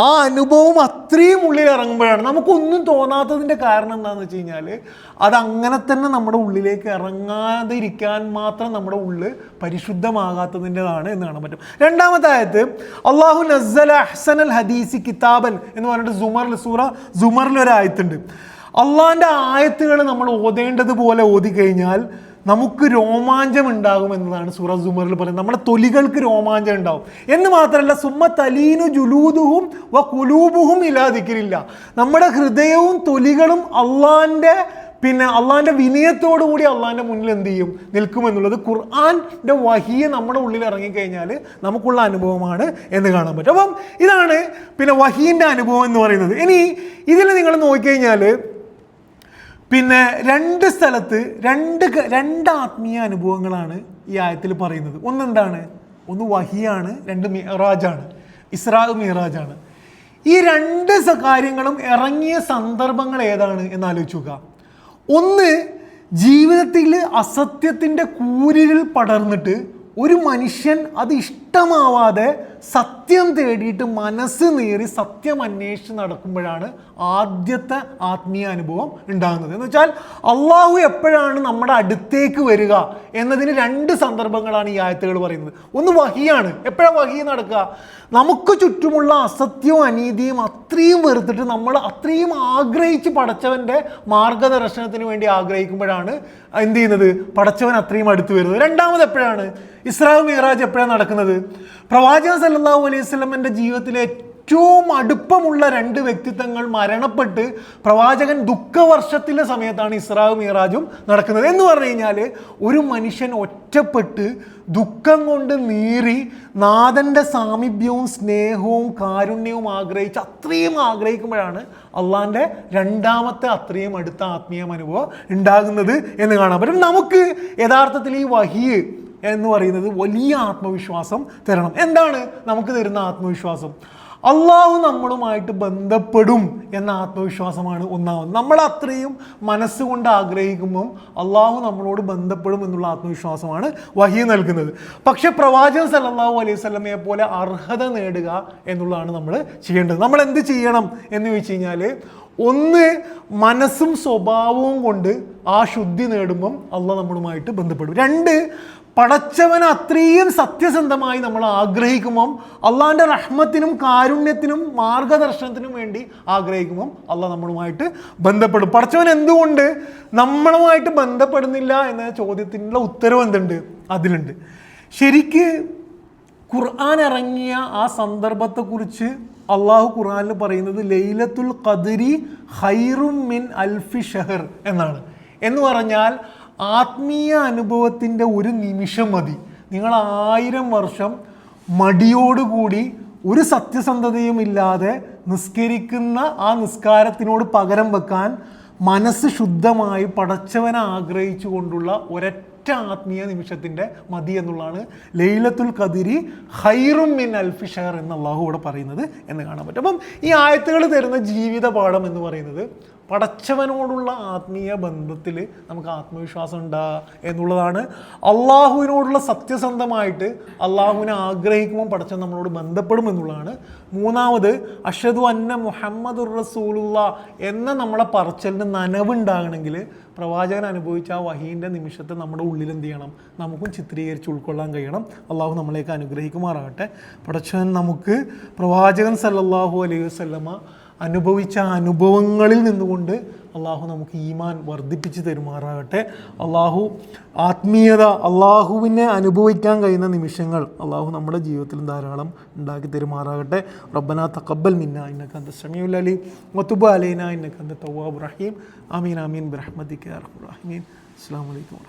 ആ അനുഭവം അത്രയും ഉള്ളിൽ ഇറങ്ങുമ്പോഴാണ്. നമുക്കൊന്നും തോന്നാത്തതിൻ്റെ കാരണം എന്താണെന്ന് വെച്ച് കഴിഞ്ഞാൽ അതങ്ങനെ തന്നെ നമ്മുടെ ഉള്ളിലേക്ക് ഇറങ്ങാതിരിക്കാൻ മാത്രം നമ്മുടെ ഉള്ളിൽ പരിശുദ്ധമാകാത്തതിൻ്റെതാണ് എന്ന് കാണാൻ പറ്റും. 2-ാമത്തെ ആയത്ത് അല്ലാഹു നസ്സല അഹ്സനൽ ഹദീസി കിതാബൻ എന്ന് പറഞ്ഞിട്ട് സൂറ സുമറിൽ ഒരു ആയത്തുണ്ട്. അള്ളാഹിൻ്റെ ആയത്തുകൾ നമ്മൾ ഓതേണ്ടതുപോലെ ഓതിക്കഴിഞ്ഞാൽ നമുക്ക് രോമാഞ്ചം ഉണ്ടാകും എന്നതാണ് സൂറ സുമറിൽ പറയുന്നത്. നമ്മുടെ തൊലികൾക്ക് രോമാഞ്ചം ഉണ്ടാവും എന്ന് മാത്രമല്ല സുമ്മ തലീനു ജുലൂദുഹും വ കുലൂബുഹും ഇലാ ദിക്രില്ല, നമ്മുടെ ഹൃദയവും തൊലികളും അള്ളാഹിൻ്റെ പിന്നെ അള്ളാഹിൻ്റെ വിനയത്തോടു കൂടി അള്ളാഹിൻ്റെ മുന്നിൽ എന്ത് ചെയ്യും, നിൽക്കുമെന്നുള്ളത് ഖുർആൻ്റെ വഹിയെ നമ്മുടെ ഉള്ളിൽ ഇറങ്ങിക്കഴിഞ്ഞാൽ നമുക്കുള്ള അനുഭവമാണ് എന്ന് കാണാൻ പറ്റും. അപ്പം ഇതാണ് പിന്നെ വഹീൻ്റെ അനുഭവം എന്ന് പറയുന്നത്. ഇനി ഇതിൽ നിങ്ങൾ നോക്കിക്കഴിഞ്ഞാൽ പിന്നെ രണ്ട് സ്ഥലത്ത് രണ്ട് ആത്മീയ അനുഭവങ്ങളാണ് ഈ ആയത്തിൽ പറയുന്നത്. ഒന്നെന്താണ്? ഒന്ന് വഹിയാണ്, രണ്ട് മിഅ്റാജാണ്, ഇസ്രാ മിഅ്റാജാണ്. ഈ രണ്ട് കാര്യങ്ങളും ഇറങ്ങിയ സന്ദർഭങ്ങൾ ഏതാണ് എന്ന് ആലോചിച്ച് നോക്കുക. ഒന്ന്, ജീവിതത്തിൽ അസത്യത്തിൻ്റെ കൂരിരുൾ പടർന്നിട്ട് ഒരു മനുഷ്യൻ അത് ഇഷ്ടമാവാതെ സത്യം തേടിയിട്ട് മനസ്സ് നീറി സത്യം അന്വേഷിച്ച് നടക്കുമ്പോഴാണ് ആദ്യത്തെ ആത്മീയ അനുഭവം ഉണ്ടാകുന്നത്. എന്ന് വെച്ചാൽ അള്ളാഹു എപ്പോഴാണ് നമ്മുടെ അടുത്തേക്ക് വരിക എന്നതിന് രണ്ട് സന്ദർഭങ്ങളാണ് ഈ ആയത്തുകൾ പറയുന്നത്. ഒന്ന് വഹിയാണ്. എപ്പോഴാണ് വഹി നടക്കുക? നമുക്ക് ചുറ്റുമുള്ള അസത്യവും അനീതിയും അത്രയും വെറുത്തിട്ട് നമ്മൾ അത്രയും ആഗ്രഹിച്ച് പടച്ചവൻ്റെ മാർഗദർശനത്തിന് വേണ്ടി ആഗ്രഹിക്കുമ്പോഴാണ് എന്ത് ചെയ്യുന്നത്, പടച്ചവൻ അത്രയും അടുത്ത് വരുന്നത്. രണ്ടാമത് എപ്പോഴാണ്? ഇസ്രാ മിഅ്റാജ് എപ്പോഴാണ് നടക്കുന്നത്? പ്രവാചകൻ സല്ലല്ലാഹു അലൈഹി വസല്ലമയുടെ ജീവിതത്തിലെ ഏറ്റവും അടുപ്പമുള്ള രണ്ട് വ്യക്തിത്വങ്ങൾ മരണപ്പെട്ട് പ്രവാചകൻ ദുഃഖവർഷത്തിലെ സമയത്താണ് ഇസ്രാ മിഅ്റാജും നടക്കുന്നത്. എന്ന് പറഞ്ഞു കഴിഞ്ഞാൽ ഒരു മനുഷ്യൻ ഒറ്റപ്പെട്ട് ദുഃഖം കൊണ്ട് നീറി നാഥൻ്റെ സാമീപ്യവും സ്നേഹവും കാരുണ്യവും ആഗ്രഹിച്ച് അത്രയും ആഗ്രഹിക്കുമ്പോഴാണ് അള്ളാഹിൻ്റെ രണ്ടാമത്തെ അത്രയും അടുത്ത ആത്മീയ അനുഭവം ഉണ്ടാകുന്നത് എന്ന് കാണാൻ പറ്റും. നമുക്ക് യഥാർത്ഥത്തിൽ ഈ വഹി എന്ന് പറയുന്നത് വലിയ ആത്മവിശ്വാസം തരണം. എന്താണ് നമുക്ക് തരുന്ന ആത്മവിശ്വാസം? അള്ളാഹു നമ്മളുമായിട്ട് ബന്ധപ്പെടും എന്ന ആത്മവിശ്വാസമാണ് ഒന്നാമത്. നമ്മൾ അത്രയും മനസ്സുകൊണ്ട് ആഗ്രഹിക്കുമ്പം അള്ളാഹു നമ്മളോട് ബന്ധപ്പെടും എന്നുള്ള ആത്മവിശ്വാസമാണ് വഹി നൽകുന്നത്. പക്ഷെ പ്രവാചകൻ സല്ലല്ലാഹു അലൈഹി വസല്ലമയെ പോലെ അർഹത നേടുക എന്നുള്ളതാണ് നമ്മൾ ചെയ്യേണ്ടത്. നമ്മൾ എന്ത് ചെയ്യണം എന്ന് ചോദിച്ചു കഴിഞ്ഞാൽ, ഒന്ന്, മനസ്സും സ്വഭാവവും കൊണ്ട് ആ ശുദ്ധി നേടുമ്പം അള്ളാഹ് നമ്മളുമായിട്ട് ബന്ധപ്പെടും. രണ്ട്, പടച്ചവന് അത്രയും സത്യസന്ധമായി നമ്മൾ ആഗ്രഹിക്കുമ്പം അള്ളാഹിൻ്റെ റഹ്മത്തിനും കാരുണ്യത്തിനും മാർഗദർശനത്തിനും വേണ്ടി ആഗ്രഹിക്കുമ്പം അള്ളാഹ് നമ്മളുമായിട്ട് ബന്ധപ്പെടും. പടച്ചവൻ എന്തുകൊണ്ട് നമ്മളുമായിട്ട് ബന്ധപ്പെടുന്നില്ല എന്ന ചോദ്യത്തിനുള്ള ഉത്തരവ് എന്തുണ്ട്? അതിലുണ്ട്. ശരിക്ക് ഖുർആൻ ഇറങ്ങിയ ആ സന്ദർഭത്തെക്കുറിച്ച് അള്ളാഹു ഖുർആനിൽ പറയുന്നത് ലൈലത്തുൽ ഖദ്രി ഖൈറും മിൻ അൽഫി ഷഹർ എന്നാണ്. എന്ന് പറഞ്ഞാൽ ആത്മീയ അനുഭവത്തിൻ്റെ ഒരു നിമിഷം മതി നിങ്ങൾ 1000 വർഷം മടിയോടുകൂടി ഒരു സത്യസന്ധതയും ഇല്ലാതെ നിസ്കരിക്കുന്ന ആ നിസ്കാരത്തിനോട് പകരം വെക്കാൻ മനസ്സ് ശുദ്ധമായി പടച്ചവനെ ആഗ്രഹിച്ചു കൊണ്ടുള്ള ഒരൊറ്റ ആത്മീയ നിമിഷത്തിൻ്റെ മതി എന്നുള്ളതാണ് ലൈലത്തുൽ ഖദ്രി ഖൈറും മിൻ അൽഫി ഷഹർ എന്ന് അള്ളാഹു ഇവിടെ പറയുന്നത് എന്ന് കാണാൻ പറ്റും. അപ്പം ഈ ആയത്തുകൾ തരുന്ന ജീവിത പാഠം എന്ന് പറയുന്നത് പടച്ചവനോടുള്ള ആത്മീയ ബന്ധത്തിൽ നമുക്ക് ആത്മവിശ്വാസം ഉണ്ടാകുക എന്നുള്ളതാണ്. അള്ളാഹുവിനോടുള്ള സത്യസന്ധമായിട്ട് അള്ളാഹുവിനെ ആഗ്രഹിക്കുമ്പോൾ പടച്ചവൻ നമ്മളോട് ബന്ധപ്പെടും എന്നുള്ളതാണ്. മൂന്നാമത്, അഷ്ഹദു അന്ന മുഹമ്മദുർ റസൂലുള്ളാഹ് എന്ന നമ്മളെ പറച്ചലിന് നനവുണ്ടാകണമെങ്കിൽ പ്രവാചകൻ അനുഭവിച്ച ആ വഹീൻ്റെ നിമിഷത്തെ നമ്മുടെ ഉള്ളിൽ എന്ത് ചെയ്യണം, നമുക്കും ചിത്രീകരിച്ച് ഉൾക്കൊള്ളാൻ കഴിയണം. അള്ളാഹു നമ്മളേക്ക് അനുഗ്രഹിക്കുമാറാകട്ടെ. പടച്ചവൻ നമുക്ക് പ്രവാചകൻ സല്ലല്ലാഹു അലൈഹി വസല്ലമ അനുഭവിച്ച അനുഭവങ്ങളിൽ നിന്നുകൊണ്ട് അള്ളാഹു നമുക്ക് ഈമാൻ വർദ്ധിപ്പിച്ച് തരുമാറാകട്ടെ. അള്ളാഹു ആത്മീയത, അള്ളാഹുവിനെ അനുഭവിക്കാൻ കഴിയുന്ന നിമിഷങ്ങൾ അള്ളാഹു നമ്മുടെ ജീവിതത്തിൽ ധാരാളം ഉണ്ടാക്കി തരുമാറാകട്ടെ. റബ്ബനാ തഖബ്ബൽ മിന്നാ ഇന്നക അന്ത സമീഉൽ അലീം വതുബ് അലൈനാ ഇന്നക അന്ത തവ്വാബുർ റഹീം. ആമീൻ ആമീൻ ബിറഹ്മതിക യാ അർഹമർ റഹീമീൻ. അസ്സലാമു അലൈക്കും.